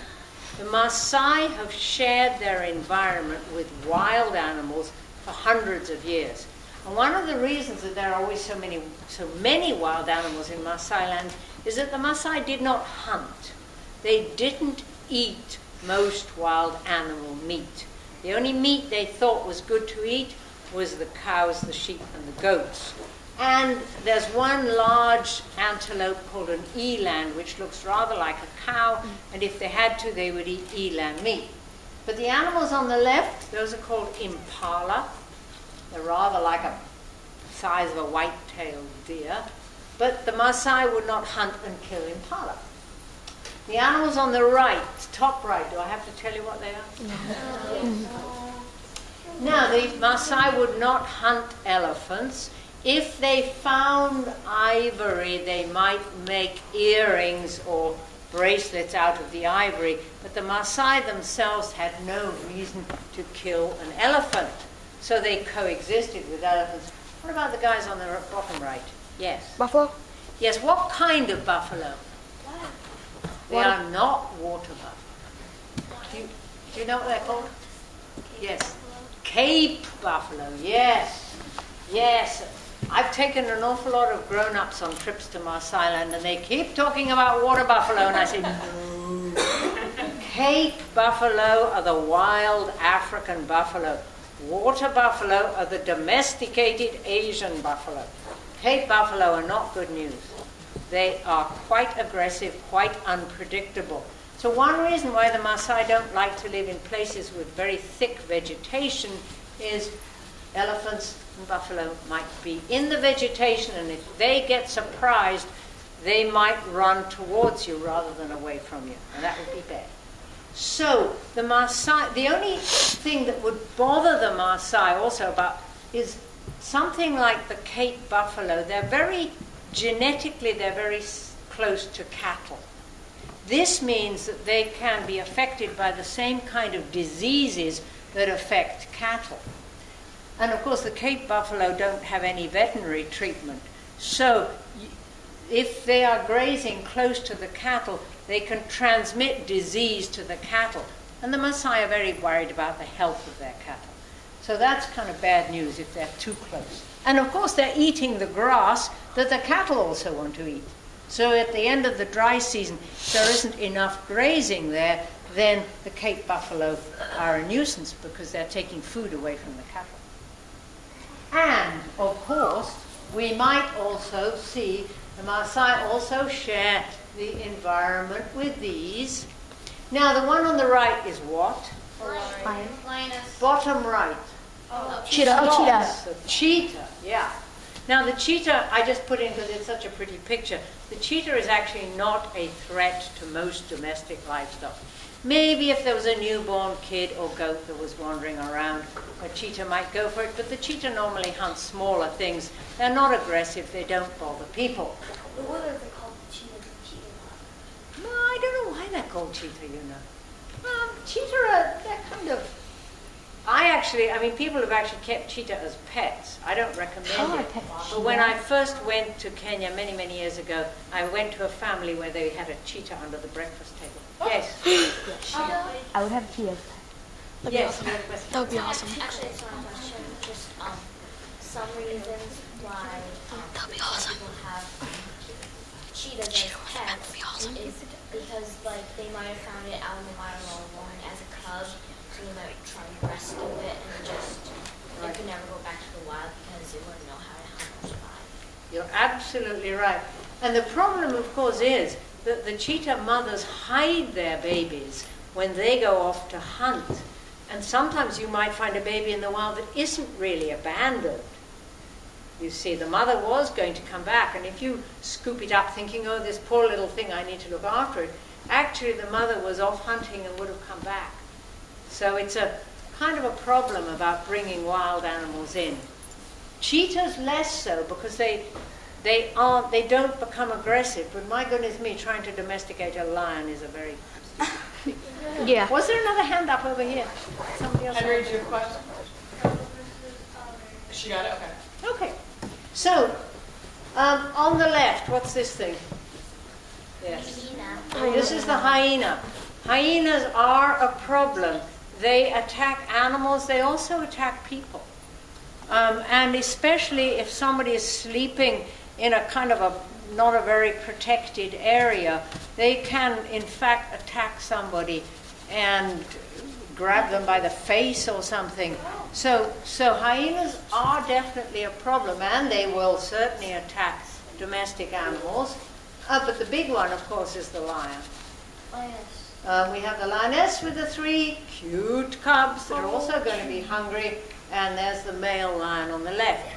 The Maasai have shared their environment with wild animals for hundreds of years. And one of the reasons that there are always so many wild animals in Maasai land is that the Maasai did not hunt. They didn't eat most wild animal meat. The only meat they thought was good to eat was the cows, the sheep, and the goats. And there's one large antelope called an eland, which looks rather like a cow, and if they had to, they would eat eland meat. But the animals on the left, those are called impala. They're rather like a size of a white-tailed deer. But the Maasai would not hunt and kill impala. The animals on the right, top right, do I have to tell you what they are? No. Now, the Maasai would not hunt elephants. If they found ivory, they might make earrings or bracelets out of the ivory, but the Maasai themselves had no reason to kill an elephant. So they coexisted with elephants. What about the guys on the bottom right? Yes.
Buffalo?
Yes, what kind of buffalo? They are not water buffalo. Do you know what they're called? Yes. Cape buffalo, yes. Yes. I've taken an awful lot of grown-ups on trips to Maasai Land, and they keep talking about water buffalo, and I say, no. Cape buffalo are the wild African buffalo. Water buffalo are the domesticated Asian buffalo. Cape buffalo are not good news. They are quite aggressive, quite unpredictable. So one reason why the Maasai don't like to live in places with very thick vegetation is elephants and buffalo might be in the vegetation, and if they get surprised, they might run towards you rather than away from you, and that would be bad. So the Maasai, the only thing that would bother the Maasai also about is something like the Cape buffalo. They're very, genetically, they're very close to cattle. This means that they can be affected by the same kind of diseases that affect cattle. And of course, the Cape buffalo don't have any veterinary treatment. So if they are grazing close to the cattle, they can transmit disease to the cattle. And the Maasai are very worried about the health of their cattle. So that's kind of bad news if they're too close. And of course, they're eating the grass that the cattle also want to eat. So at the end of the dry season, if there isn't enough grazing there, then the Cape buffalo are a nuisance because they're taking food away from the cattle. And, of course, we might also see the Maasai also share the environment with these. Now, the one on the right is what?
Lioness.
Bottom right.
Cheetah. Oh, cheetah.
The cheetah, yeah. Now, the cheetah, I just put in because it's such a pretty picture. The cheetah is actually not a threat to most domestic livestock. Maybe if there was a newborn kid or goat that was wandering around, a cheetah might go for it, but the cheetah normally hunts smaller things. They're not aggressive, they don't bother people.
But what are they called? Cheetah?
No, I don't know why they're called cheetah, you know. Cheetah, they're kind of... I mean, people have actually kept cheetah as pets. I don't recommend it. But when I first went to Kenya many, many years ago, I went to a family where they had a cheetah under the breakfast table. Yes.
I would have cheetahs.
Yes.
That would be awesome.
Actually, it's not a question. Just some reasons why
That'd be awesome.
people have cheetahs as pets is because like they might have found it out in the wild all along as a cub, so they might try to rescue it and just it could never go back to the wild because it wouldn't know how to hunt or survive.
You're absolutely right. And the problem, of course, is that the cheetah mothers hide their babies when they go off to hunt. And sometimes you might find a baby in the wild that isn't really abandoned. You see, the mother was going to come back, and if you scoop it up thinking, oh, this poor little thing, I need to look after it, actually the mother was off hunting and would have come back. So it's a kind of a problem about bringing wild animals in. Cheetahs less so, because they don't become aggressive, but my goodness me, trying to domesticate a lion is a very thing.
Yeah.
Was there another hand up over here? Somebody else?
Henry, do you have a question? She got it? Okay.
Okay. So, on the left, what's this thing? Yes. This is the hyena. Hyenas are a problem. They attack animals. They also attack people. And especially if somebody is sleeping in a kind of not a very protected area, they can in fact attack somebody and grab them by the face or something. So hyenas are definitely a problem, and they will certainly attack domestic animals. But the big one, of course, is the lion. We have the lioness with the 3 cute cubs that are also going to be hungry, and there's the male lion on the left.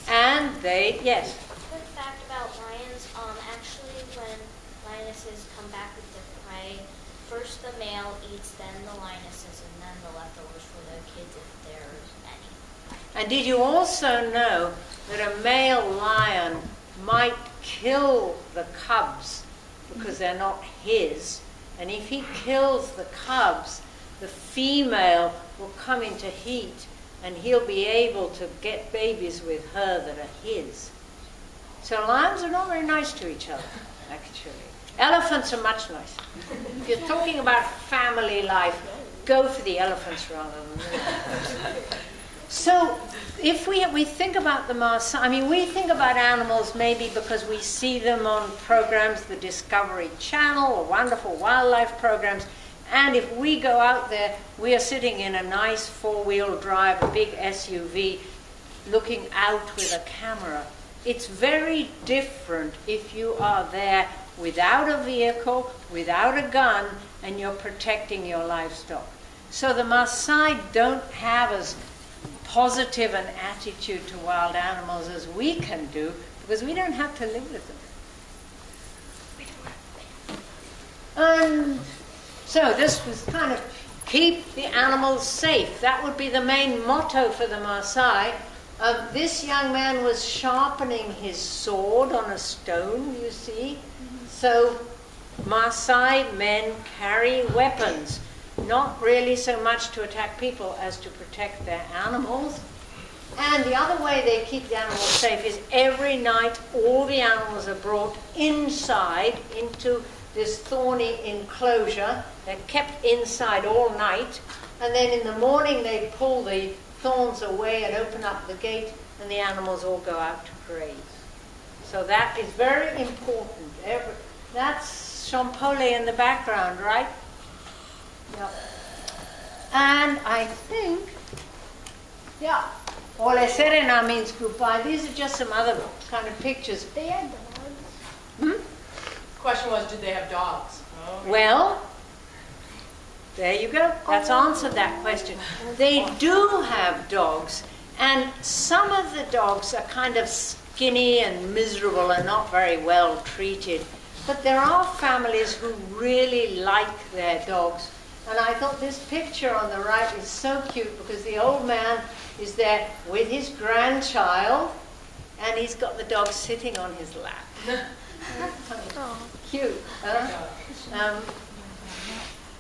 And they, yes?
Fun fact about lions, actually when lionesses come back with their prey, first the male eats, then the lionesses, and then the leftovers for the kids if there's any.
And did you also know that a male lion might kill the cubs because they're not his? And if he kills the cubs, the female will come into heat and he'll be able to get babies with her that are his. So lions are not very nice to each other, actually. Elephants are much nicer. If you're talking about family life, go for the elephants rather than me. So if we think about the Maasai, I mean, we think about animals maybe because we see them on programs, the Discovery Channel or wonderful wildlife programs. And if we go out there, we are sitting in a nice four-wheel drive, a big SUV, looking out with a camera. It's very different if you are there without a vehicle, without a gun, and you're protecting your livestock. So the Maasai don't have as positive an attitude to wild animals as we can do, because we don't have to live with them. And so this was kind of keep the animals safe. That would be the main motto for the Maasai. This young man was sharpening his sword on a stone, you see. So Maasai men carry weapons, not really so much to attack people as to protect their animals. And the other way they keep the animals safe is every night all the animals are brought inside into this thorny enclosure. They're kept inside all night, and then in the morning they pull the thorns away and open up the gate, and the animals all go out to graze. So that is very important. That's Champollion in the background, right? Yep. And I think, yeah, Ole Serena means goodbye. These are just some other kind of pictures.
They had dogs.
Question was, did they have dogs? Oh.
Well, there you go. That's answered that question. They do have dogs, and some of the dogs are kind of skinny and miserable and not very well treated. But there are families who really like their dogs. And I thought this picture on the right is so cute because the old man is there with his grandchild, and he's got the dog sitting on his lap. Cute.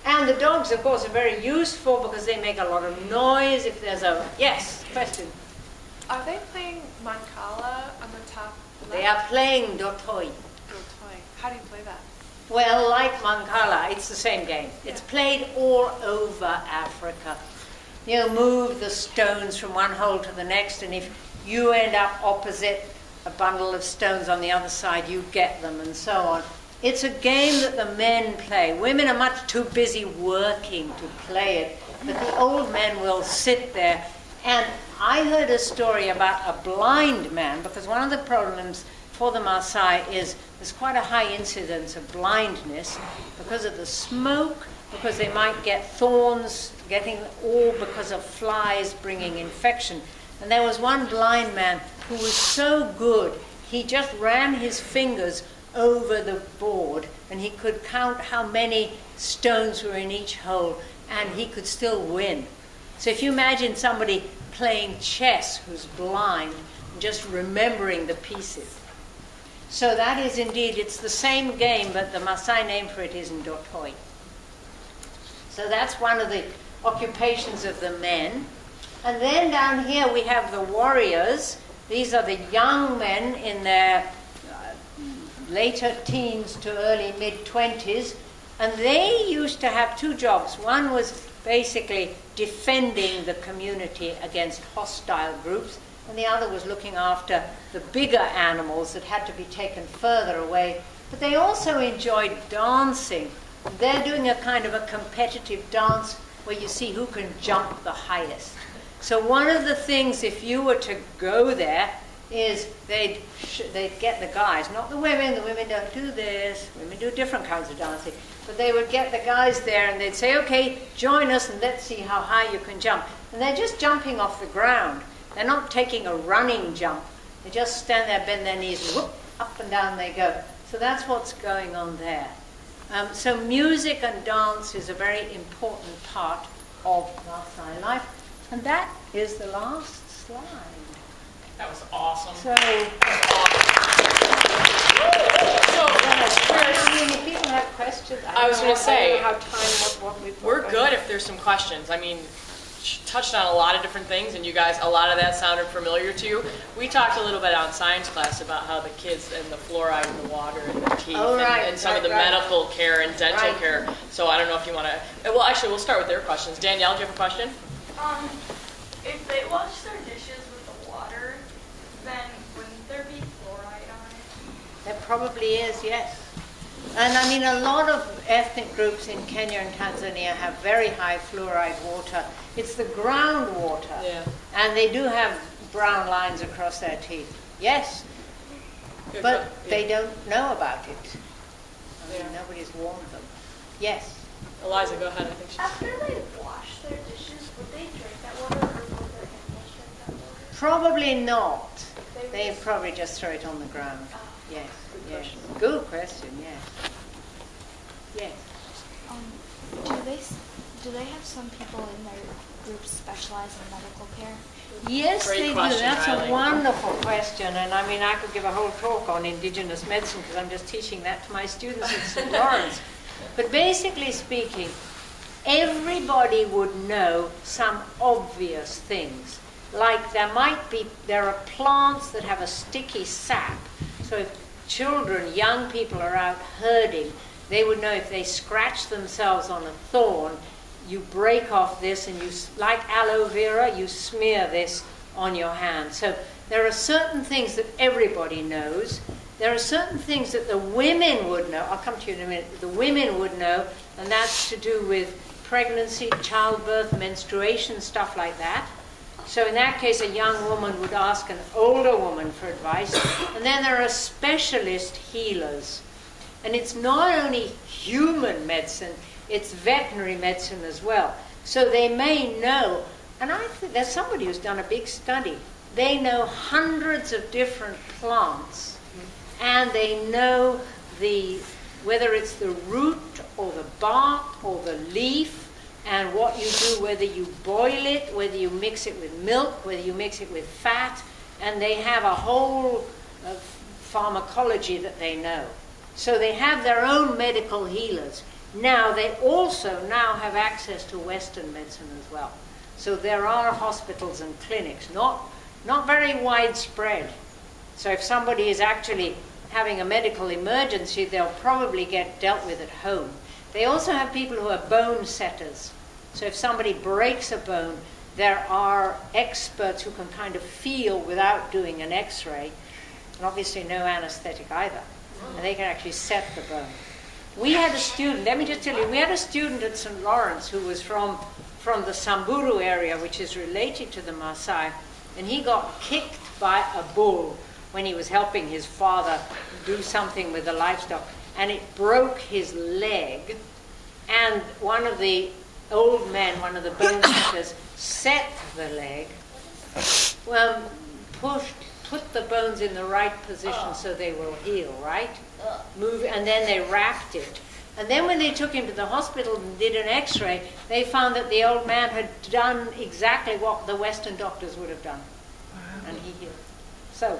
And the dogs, of course, are very useful because they make a lot of noise. If there's a... Yes, question.
Are they playing Mancala on the top left?
They are playing Dotoi.
Dotoi. How do you play that?
Well, like Mancala, it's the same game. It's played all over Africa. You move the stones from one hole to the next, and if you end up opposite a bundle of stones on the other side, you get them, and so on. It's a game that the men play. Women are much too busy working to play it, but the old men will sit there. And I heard a story about a blind man, because one of the problems for the Maasai is there's quite a high incidence of blindness because of the smoke, because they might get thorns, or because of flies bringing infection. And there was one blind man who was so good, he just ran his fingers over the board, and he could count how many stones were in each hole, and he could still win. So if you imagine somebody playing chess who's blind, just remembering the pieces. So that is indeed, it's the same game, but the Maasai name for it is Ndotoi. So that's one of the occupations of the men. And then down here we have the warriors. These are the young men in their later teens to early mid-20s, and they used to have two jobs. One was basically defending the community against hostile groups, and the other was looking after the bigger animals that had to be taken further away. But they also enjoyed dancing. They're doing a kind of a competitive dance where you see who can jump the highest. So one of the things, if you were to go there, is they'd get the guys, not the women. The women don't do this. Women do different kinds of dancing. But they would get the guys there and they'd say, okay, join us and let's see how high you can jump. And they're just jumping off the ground. They're not taking a running jump. They just stand there, bend their knees, and whoop, up and down they go. So that's what's going on there. So music and dance is a very important part of Maasai life. And that is the last slide.
That was awesome.
So, if people have questions,
I was going to say,
how time, what
we're good if there's some questions. I mean, touched on a lot of different things, and you guys, a lot of that sounded familiar to you. We talked a little bit on science class about how the kids and the fluoride in the water and the teeth and some of the medical care and dental care. So I don't know if you want to, well, actually, we'll start with their questions. Danielle, do you have a question?
If they wash their dishes with the
probably is, yes. And I mean, a lot of ethnic groups in Kenya and Tanzania have very high fluoride water. It's the groundwater.
Yeah.
And they do have brown lines across their teeth. Yes. But they don't know about it. I mean, nobody's warned them. Yes.
Eliza, go ahead. I think she's...
After they wash their dishes, would they drink that water or would their animals drink that water?
Probably not. They probably just throw it on the ground. Yes. Yes. Good question. Yes. Yes.
Do they have some people in their groups specialize in medical care?
Yes,
Great
they do.
question,
That's
Riley.
a wonderful question. And I mean, I could give a whole talk on indigenous medicine because I'm just teaching that to my students at St. Lawrence. But basically speaking, everybody would know some obvious things. Like there are plants that have a sticky sap. So if children, young people are out herding, they would know if they scratch themselves on a thorn, you break off this and you, like aloe vera, you smear this on your hand. So there are certain things that everybody knows. There are certain things that the women would know. I'll come to you in a minute. The women would know, and that's to do with pregnancy, childbirth, menstruation, stuff like that. So in that case, a young woman would ask an older woman for advice. And then there are specialist healers. And it's not only human medicine, it's veterinary medicine as well. So they may know, and I think there's somebody who's done a big study. They know hundreds of different plants, and they know whether it's the root or the bark or the leaf, and what you do, whether you boil it, whether you mix it with milk, whether you mix it with fat, and they have a whole pharmacology that they know. So they have their own medical healers. Now, they also now have access to Western medicine as well. So there are hospitals and clinics, not very widespread. So if somebody is actually having a medical emergency, they'll probably get dealt with at home. They also have people who are bone setters. So if somebody breaks a bone, there are experts who can kind of feel without doing an x-ray, and obviously no anesthetic either. And they can actually set the bone. We had a student, let me just tell you, we had a student at St. Lawrence who was from the Samburu area, which is related to the Maasai, and he got kicked by a bull when he was helping his father do something with the livestock, and it broke his leg, and one of the old men, one of the bone setters, set the leg, put the bones in the right position so they will heal, right? Move, and then they wrapped it. And then when they took him to the hospital and did an x-ray, they found that the old man had done exactly what the Western doctors would have done. And he healed. So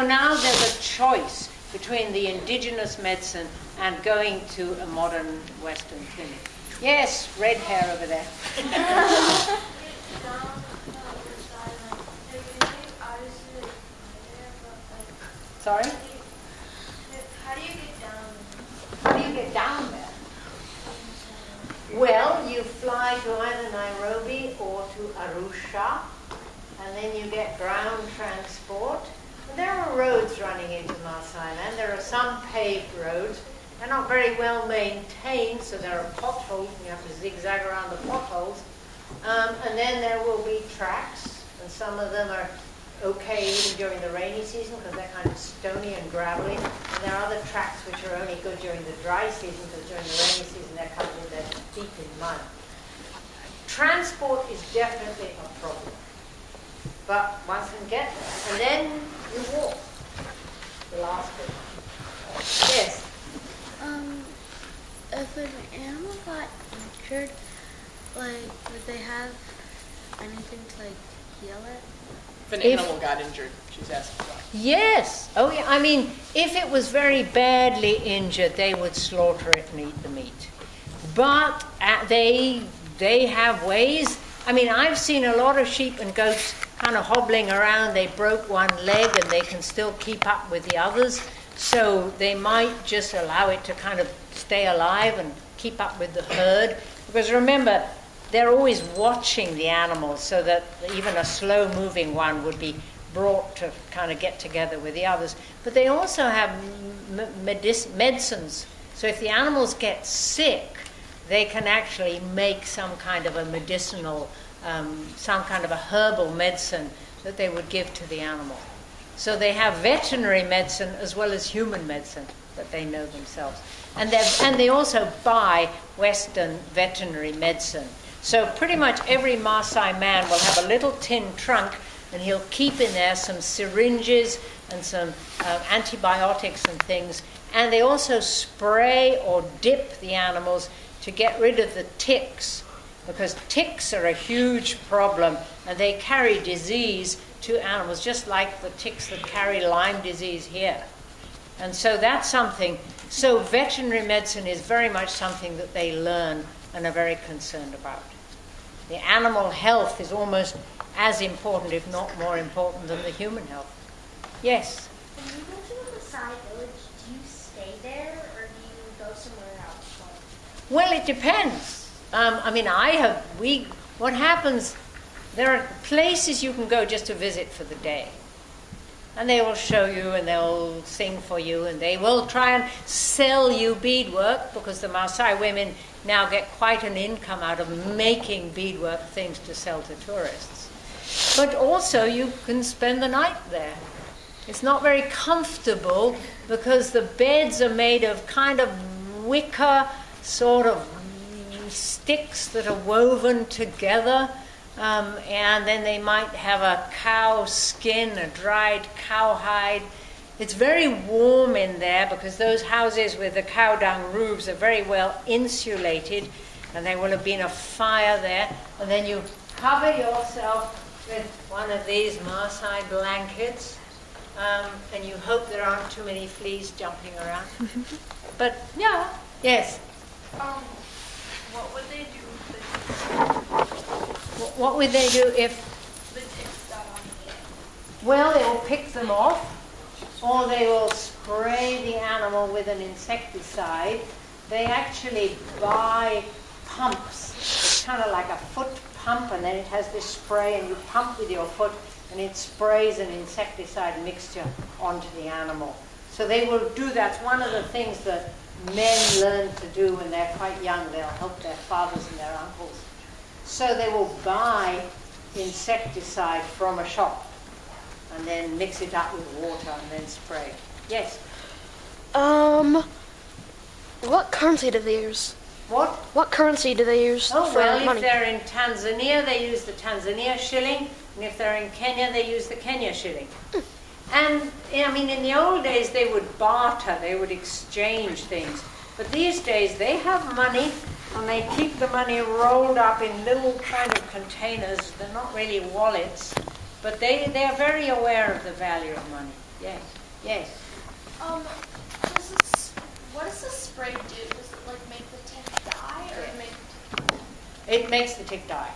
now there's a choice between the indigenous medicine and going to a modern Western clinic. Yes, red hair over there. Sorry?
How do you get down there?
How do you get down there? Well, you fly to either Nairobi or to Arusha, and then you get ground transport. And there are roads running into Maasai land. There are some paved roads. They're not very well maintained, so there are potholes, and you have to zigzag around the potholes. And then there will be tracks, and some of them are okay even during the rainy season because they're kind of stony and gravelly. And there are other tracks which are only good during the dry season because during the rainy season they're covered with their deep in mud. Transport is definitely a problem. But once you get there, and then you walk. The last bit. Yes?
If an animal got injured, would they have anything to heal it?
If an animal got injured, she's asking about.
Yes. Oh, yeah. I mean, if it was very badly injured, they would slaughter it and eat the meat. But they have ways. I mean, I've seen a lot of sheep and goats kind of hobbling around. They broke one leg and they can still keep up with the others. So they might just allow it to kind of stay alive and keep up with the herd. Because remember, they're always watching the animals so that even a slow-moving one would be brought to kind of get together with the others. But they also have medicines. So if the animals get sick, they can actually make some kind of a medicinal, some kind of a herbal medicine that they would give to the animal. So they have veterinary medicine as well as human medicine that they know themselves. And they also buy Western veterinary medicine. So pretty much every Maasai man will have a little tin trunk, and he'll keep in there some syringes and some antibiotics and things. And they also spray or dip the animals to get rid of the ticks, because ticks are a huge problem, and they carry disease to animals, just like the ticks that carry Lyme disease here. And so that's something. So veterinary medicine is very much something that they learn and are very concerned about. The animal health is almost as important, if not more important, than the human health. Yes?
When you go to the Maasai village, do you stay there or do you go somewhere else?
Well, it depends. What happens, there are places you can go just to visit for the day. And they will show you and they'll sing for you and they will try and sell you beadwork, because the Maasai women now get quite an income out of making beadwork things to sell to tourists. But also you can spend the night there. It's not very comfortable because the beds are made of kind of wicker sort of sticks that are woven together. And then they might have a cow skin, a dried cowhide. It's very warm in there because those houses with the cow dung roofs are very well insulated, and there will have been a fire there. And then you cover yourself with one of these Maasai blankets, and you hope there aren't too many fleas jumping around. But yeah, yes.
What would they do with the
What would they do if...
the ticks got on the
Well, they will pick them off, or they will spray the animal with an insecticide. They actually buy pumps. It's kind of like a foot pump, and then it has this spray, and you pump with your foot, and it sprays an insecticide mixture onto the animal. So they will do that. It's one of the things that men learn to do when they're quite young. They'll help their fathers and their uncles. So they will buy insecticide from a shop and then mix it up with water and then spray. Yes?
What currency do they use?
What?
What currency do they use
Oh,
for
well,
money?
if they're in Tanzania, they use the Tanzania shilling, and if they're in Kenya, they use the Kenya shilling. And, I mean, in the old days, they would barter, they would exchange things. But these days, they have money, and they keep the money rolled up in little kind of containers. They're not really wallets, but they are very aware of the value of money. Yes, yes.
What does the spray do? Does it like make the tick die or make
It makes the tick die.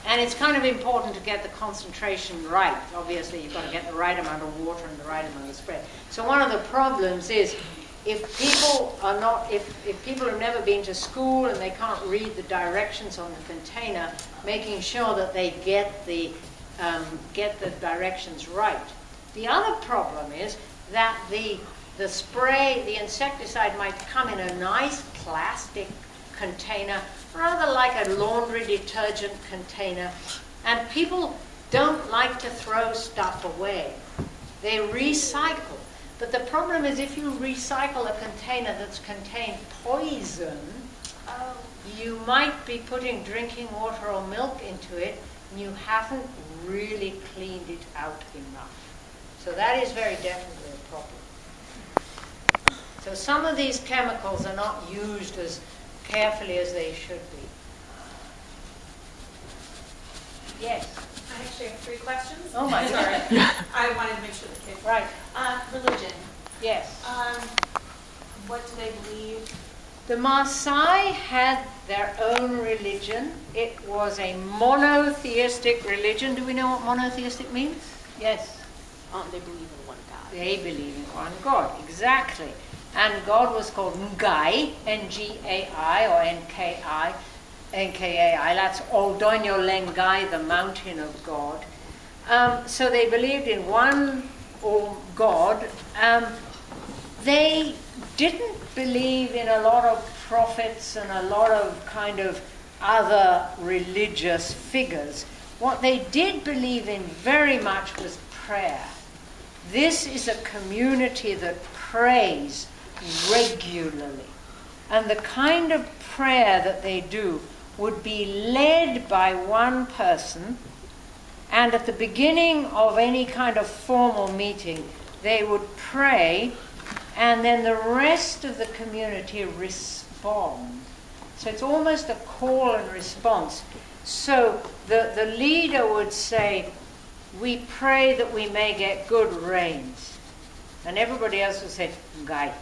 And it's kind of important to get the concentration right. Obviously, you've got to get the right amount of water and the right amount of spray. So one of the problems is if people have never been to school and they can't read the directions on the container, making sure that they get the directions right. The other problem is that the spray, the insecticide might come in a nice plastic container, rather like a laundry detergent container, and people don't like to throw stuff away. They recycle. But the problem is if you recycle a container that's contained poison, you might be putting drinking water or milk into it, and you haven't really cleaned it out enough. So that is very definitely a problem. So some of these chemicals are not used as carefully as they should be. Yes?
I actually have 3 questions.
Oh my God.
I wanted to make sure the kids.
Right.
Religion.
Yes.
What do they believe?
The Maasai had their own religion. It was a monotheistic religion. Do we know what monotheistic means? Yes.
They believe in one God.
They believe in one God, exactly. And God was called Ngai, N-G-A-I or N-K-A-I. That's Oldonyo Lengai, the mountain of God. So they believed in one or God. They didn't believe in a lot of prophets and a lot of kind of other religious figures. What they did believe in very much was prayer. This is a community that prays regularly. And the kind of prayer that they do would be led by one person, and at the beginning of any kind of formal meeting, they would pray, and then the rest of the community respond. So it's almost a call and response. So the leader would say, "We pray that we may get good rains." And everybody else would say, "Ngai."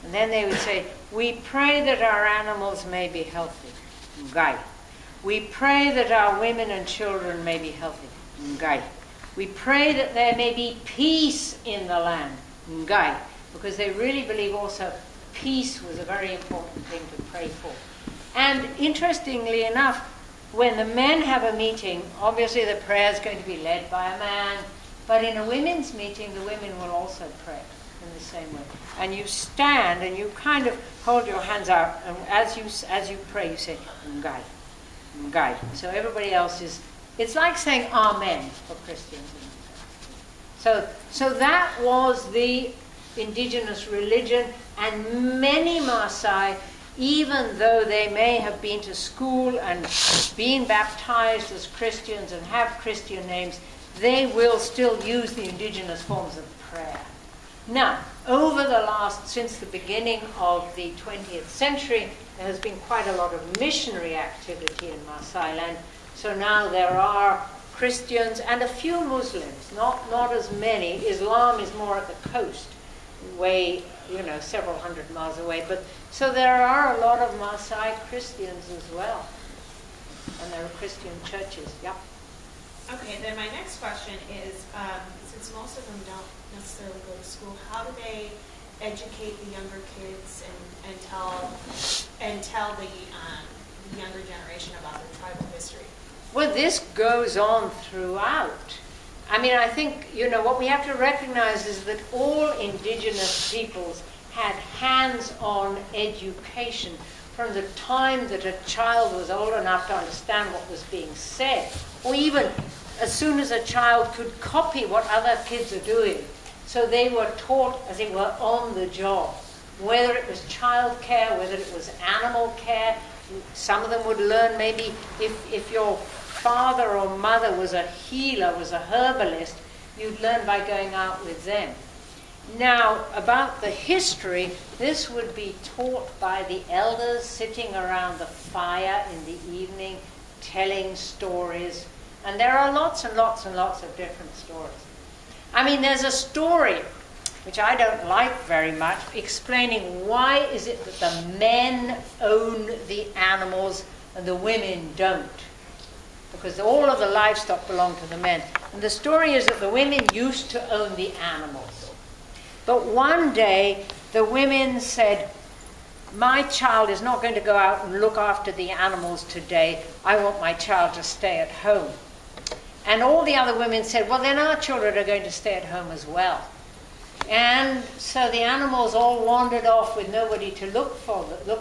And then they would say, "We pray that our animals may be healthy." Ngai. "We pray that our women and children may be healthy." Ngai. "We pray that there may be peace in the land." Ngai. Because they really believe also peace was a very important thing to pray for. And interestingly enough, when the men have a meeting, obviously the prayer is going to be led by a man, but in a women's meeting, the women will also pray in the same way. And you stand and you kind of hold your hands out, and as you pray, you say, "Ngai, Ngai." So everybody else is, it's like saying Amen for Christians. So that was the indigenous religion, and many Maasai, even though they may have been to school and been baptized as Christians and have Christian names, they will still use the indigenous forms of prayer. Now, since the beginning of the 20th century, there has been quite a lot of missionary activity in Maasai land. So now there are Christians and a few Muslims, not as many. Islam is more at the coast, several hundred miles away. But so there are a lot of Maasai Christians as well, and there are Christian churches. Yep.
Okay, then my next question is, since most of them don't necessarily go to school, how do they educate the younger kids and tell the younger generation about their tribal history?
Well, this goes on throughout. I mean, I think, what we have to recognize is that all indigenous peoples had hands-on education from the time that a child was old enough to understand what was being said, or even as soon as a child could copy what other kids are doing. So they were taught, as it were, on the job, whether it was child care, whether it was animal care. Some of them would learn maybe if your father or mother was a healer, was a herbalist, you'd learn by going out with them. Now, about the history, this would be taught by the elders sitting around the fire in the evening, telling stories. And there are lots and lots and lots of different stories. I mean, there's a story, which I don't like very much, explaining why is it that the men own the animals and the women don't. Because all of the livestock belong to the men. And the story is that the women used to own the animals. But one day, the women said, "My child is not going to go out and look after the animals today. I want my child to stay at home." And all the other women said, "Well, then our children are going to stay at home as well." And so the animals all wandered off with nobody to look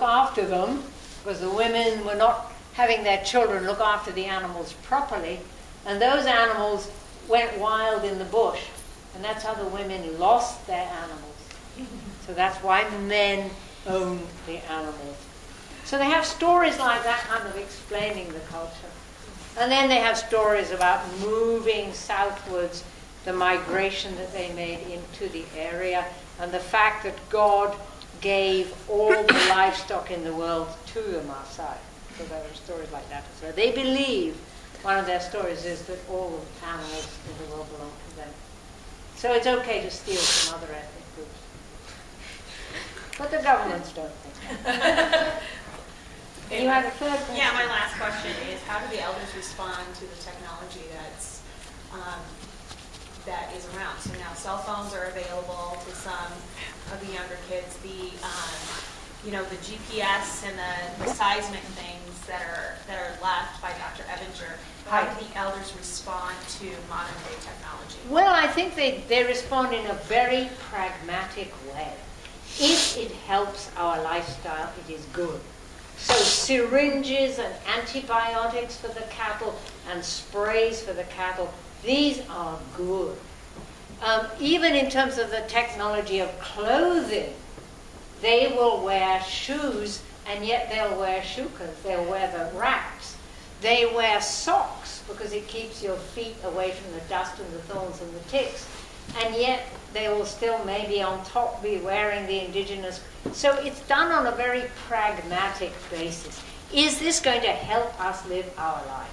after them, because the women were not having their children look after the animals properly, and those animals went wild in the bush, and that's how the women lost their animals. So that's why men own the animals. So they have stories like that kind of explaining the culture. And then they have stories about moving southwards, the migration that they made into the area, and the fact that God gave all the livestock in the world to the Maasai. So there are stories like that as well. They believe, one of their stories is that all the animals in the world belong to them. So it's okay to steal from other ethnic groups. But the governments don't think that. You had a third question?
Yeah, my last question is, how do the elders respond to the technology that is around? So now cell phones are available to some of the younger kids. the GPS and the seismic things that are left by Dr. Ebinger, how do the elders respond to modern day technology?
Well, I think they respond in a very pragmatic way. If it helps our lifestyle, it is good. So syringes and antibiotics for the cattle and sprays for the cattle, these are good. Even in terms of the technology of clothing, they will wear shoes, and yet they'll wear shukas, they'll wear the wraps. They wear socks because it keeps your feet away from the dust and the thorns and the ticks. And yet they will still maybe on top be wearing the indigenous. So it's done on a very pragmatic basis. Is this going to help us live our lives?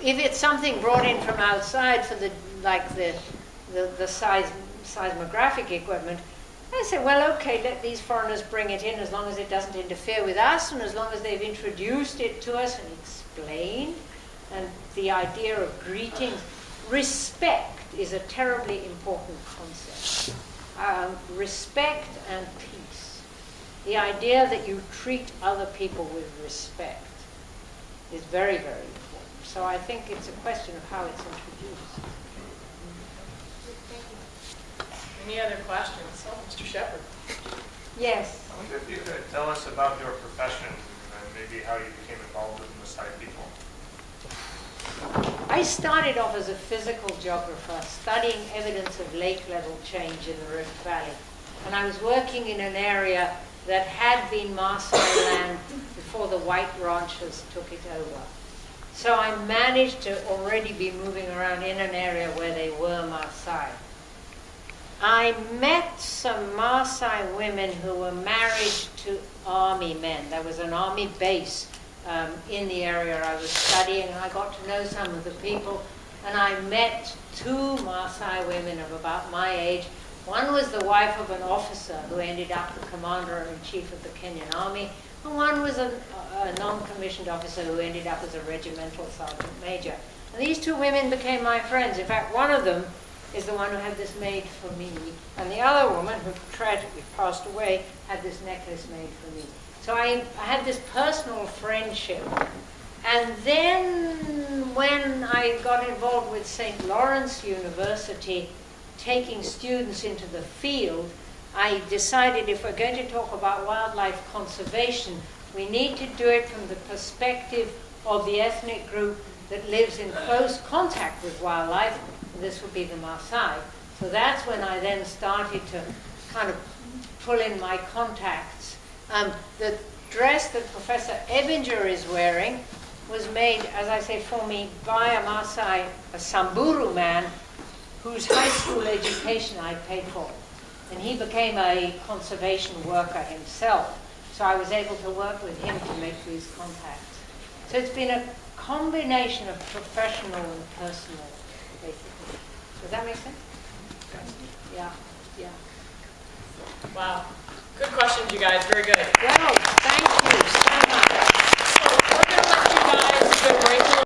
If it's something brought in from outside for the seismographic equipment, I say, well, okay, let these foreigners bring it in as long as it doesn't interfere with us and as long as they've introduced it to us and explained. And the idea of greetings, respect is a terribly important concept. Respect and peace. The idea that you treat other people with respect is very, very important. So I think it's a question of how it's introduced.
Any other questions? Oh, Mr. Shepherd.
Yes.
I wonder if you could tell us about your profession and maybe how you became involved with Maasai people.
I started off as a physical geographer, studying evidence of lake level change in the Rift Valley. And I was working in an area that had been Maasai land before the white ranchers took it over. So I managed to already be moving around in an area where they were Maasai. I met some Maasai women who were married to army men. There was an army base in the area I was studying, and I got to know some of the people. And I met two Maasai women of about my age. One was the wife of an officer who ended up the commander-in-chief of the Kenyan army, and one was a non-commissioned officer who ended up as a regimental sergeant major. And these two women became my friends. In fact, one of them is the one who had this made for me, and the other woman, who tragically passed away, had this necklace made for me. So I had this personal friendship. And then when I got involved with St. Lawrence University, taking students into the field, I decided if we're going to talk about wildlife conservation, we need to do it from the perspective of the ethnic group that lives in close contact with wildlife. This would be the Maasai. So that's when I then started to kind of pull in my contacts. The dress that Professor Ebinger is wearing was made, as I say, for me by a Maasai, a Samburu man, whose high school education I paid for. And he became a conservation worker himself. So I was able to work with him to make these contacts. So it's been a combination of professional and personal, basically. Does that make sense? Yeah, yeah.
Wow. Good questions, you guys. Very good.
Well, thank you so much.